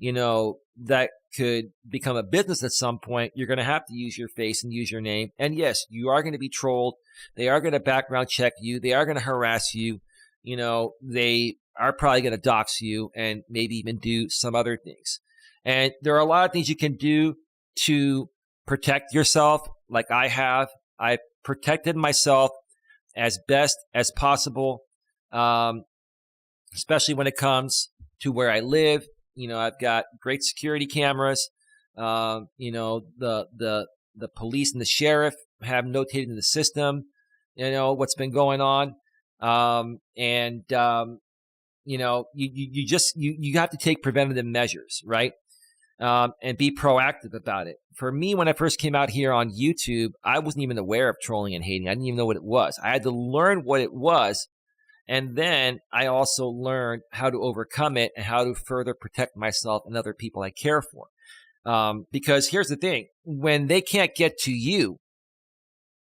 that could become a business at some point, you're going to have to use your face and use your name. And yes, you are going to be trolled. They are going to background check you. They are going to harass you. They are probably going to dox you and maybe even do some other things. And there are a lot of things you can do to protect yourself, like I have. I've protected myself as best as possible, especially when it comes to where I live. I've got great security cameras. The police and the sheriff have notated in the system, what's been going on. You have to take preventative measures, right? And be proactive about it. For me, when I first came out here on YouTube, I wasn't even aware of trolling and hating. I didn't even know what it was. I had to learn what it was. And then I also learned how to overcome it and how to further protect myself and other people I care for. Because here's the thing. When they can't get to you,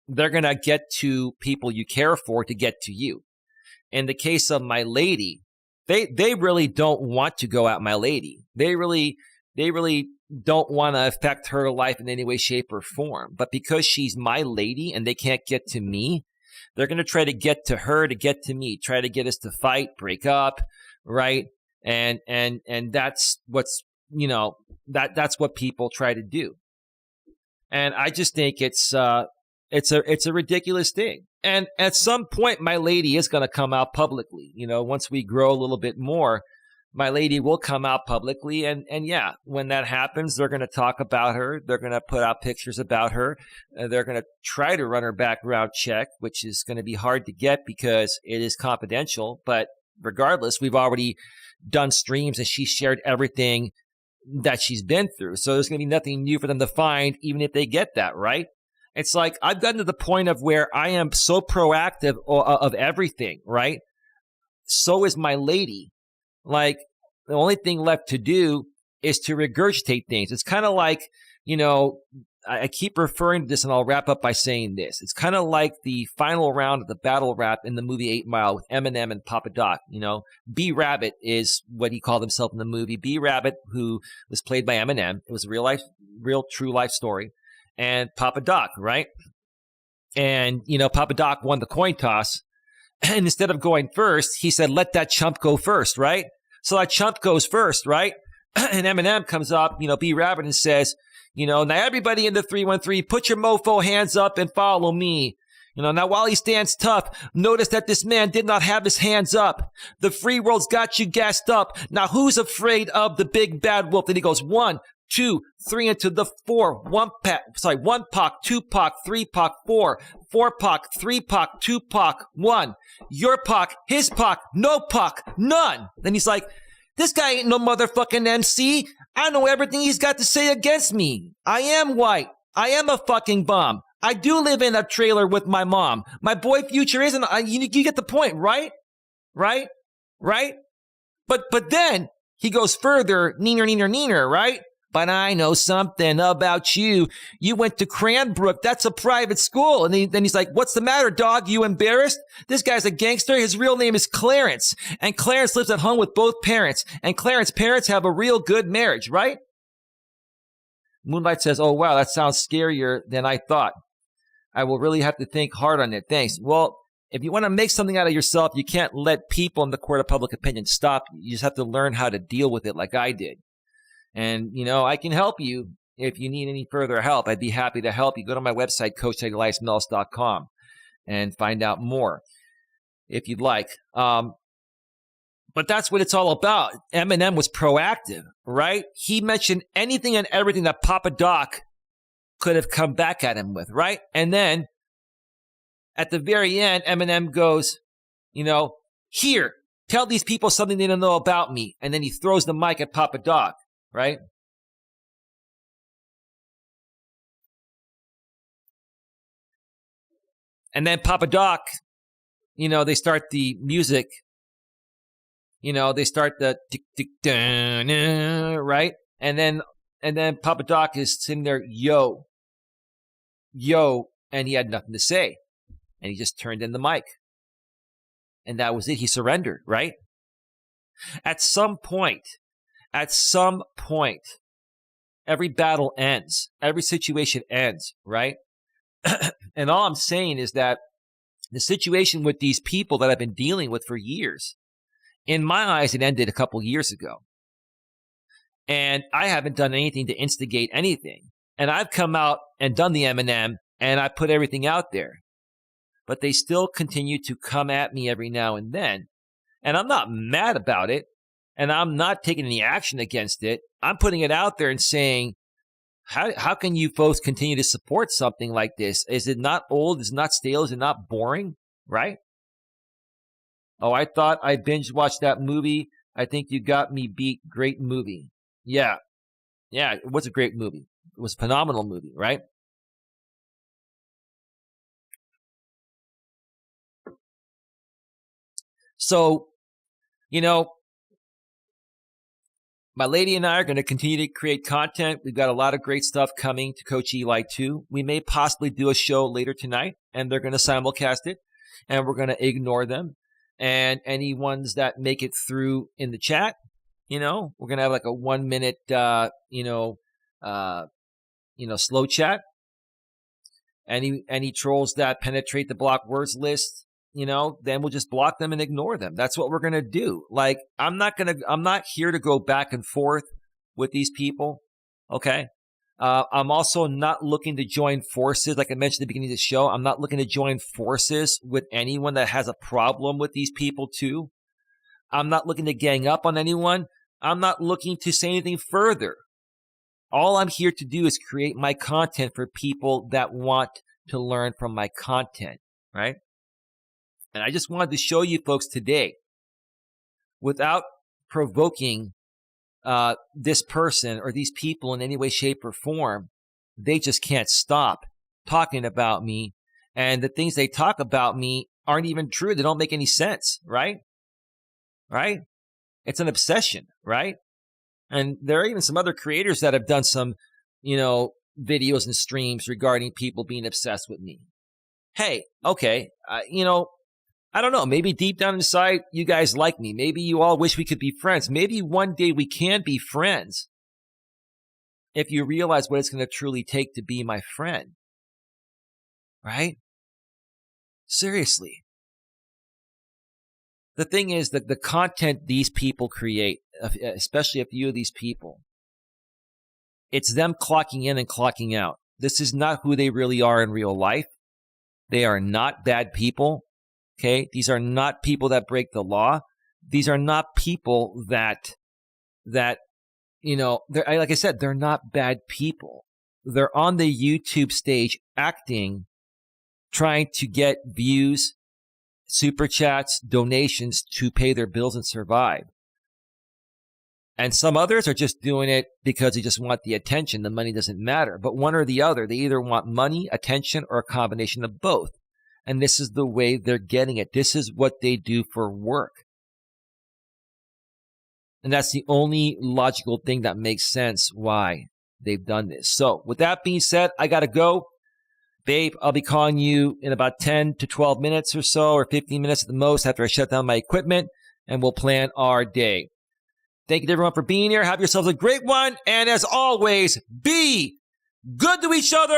they're going to get to people you care for to get to you. In the case of my lady, they really don't want to go at my lady. They really don't want to affect her life in any way, shape, or form. But because she's my lady and they can't get to me, they're going to try to get to her to get to me, try to get us to fight, break up, right? And that's what's, that's what people try to do. And I just think it's a ridiculous thing. And at some point, my lady is going to come out publicly. Once we grow a little bit more, my lady will come out publicly. And yeah, when that happens, they're going to talk about her. They're going to put out pictures about her. They're going to try to run her background check, which is going to be hard to get because it is confidential. But regardless, we've already done streams and she shared everything that she's been through. So there's going to be nothing new for them to find, even if they get that, right? It's like I've gotten to the point of where I am so proactive of everything, right? So is my lady. Like, the only thing left to do is to regurgitate things. It's kind of like, I keep referring to this, and I'll wrap up by saying this. It's kind of like the final round of the battle rap in the movie 8 Mile with Eminem and Papa Doc. B Rabbit is what he called himself in the movie. B Rabbit, who was played by Eminem. It was a real true life story. And Papa Doc, right? And, Papa Doc won the coin toss. And instead of going first, he said, let that chump go first, right? So that chump goes first, right? And Eminem comes up, B Rabbit, and says, now everybody in the 313, put your mofo hands up and follow me. Now while he stands tough, notice that this man did not have his hands up. The free world's got you gassed up. Now who's afraid of the big bad wolf? And he goes 1, 2, 3 into the 4. 1 Pac, 2 Pac, 3 Pac, 4 Pac, 3 Pac, 2 Pac, 1. Your Pac, his Pac, no Pac, none. Then he's like, this guy ain't no motherfucking MC. I know everything he's got to say against me. I am white. I am a fucking bum. I do live in a trailer with my mom. My boy Future isn't. You get the point, right? Right? But then he goes further, neener, right? But I know something about you. You went to Cranbrook. That's a private school. And then he's like, what's the matter, dog? You embarrassed? This guy's a gangster. His real name is Clarence. And Clarence lives at home with both parents. And Clarence's parents have a real good marriage, right? Moonlight says, oh, wow, that sounds scarier than I thought. I will really have to think hard on it. Thanks. Well, if you want to make something out of yourself, you can't let people in the court of public opinion stop you. You just have to learn how to deal with it like I did. And, I can help you if you need any further help. I'd be happy to help you. Go to my website, coacheli.com, and find out more if you'd like. But that's what it's all about. Eminem was proactive, right? He mentioned anything and everything that Papa Doc could have come back at him with, right? And then at the very end, Eminem goes, here, tell these people something they don't know about me. And then he throws the mic at Papa Doc. Right? And then Papa Doc, they start the music, they start the tick, tick, dun, right? And then Papa Doc is sitting there, yo, and he had nothing to say. And he just turned in the mic. And that was it. He surrendered, right? At some point, every battle ends. Every situation ends, right? And all I'm saying is that the situation with these people that I've been dealing with for years, in my eyes, it ended a couple years ago. And I haven't done anything to instigate anything. And I've come out and done the Eminem, and I put everything out there. But they still continue to come at me every now and then. And I'm not mad about it. And I'm not taking any action against it. I'm putting it out there and saying, how can you folks continue to support something like this? Is it not old? Is it not stale? Is it not boring? Right? Oh, I thought I binge watched that movie. I think you got me beat. Great movie. Yeah, it was a great movie. It was a phenomenal movie, right? So, my lady and I are going to continue to create content. We've got a lot of great stuff coming to Coach Eli too. We may possibly do a show later tonight, and they're going to simulcast it, and we're going to ignore them. And any ones that make it through in the chat, we're going to have like a 1 minute, slow chat. Any trolls that penetrate the block words list, then we'll just block them and ignore them. That's what we're going to do. Like, I'm not here to go back and forth with these people. Okay. I'm also not looking to join forces. Like I mentioned at the beginning of the show, I'm not looking to join forces with anyone that has a problem with these people too. I'm not looking to gang up on anyone. I'm not looking to say anything further. All I'm here to do is create my content for people that want to learn from my content, right? And I just wanted to show you folks today, without provoking this person or these people in any way, shape, or form, they just can't stop talking about me. And the things they talk about me aren't even true. They don't make any sense, right? Right? It's an obsession, right? And there are even some other creators that have done some, videos and streams regarding people being obsessed with me. Hey, okay, I don't know. Maybe deep down inside, you guys like me. Maybe you all wish we could be friends. Maybe one day we can be friends if you realize what it's going to truly take to be my friend. Right? Seriously. The thing is that the content these people create, especially a few of these people, it's them clocking in and clocking out. This is not who they really are in real life. They are not bad people. Okay. These are not people that break the law. These are not people that, like I said, they're not bad people. They're on the YouTube stage acting, trying to get views, super chats, donations to pay their bills and survive. And some others are just doing it because they just want the attention. The money doesn't matter. But one or the other, they either want money, attention, or a combination of both. And this is the way they're getting it. This is what they do for work. And that's the only logical thing that makes sense why they've done this. So with that being said, I got to go. Babe, I'll be calling you in about 10 to 12 minutes or so, or 15 minutes at the most after I shut down my equipment, and we'll plan our day. Thank you to everyone for being here. Have yourselves a great one. And as always, be good to each other.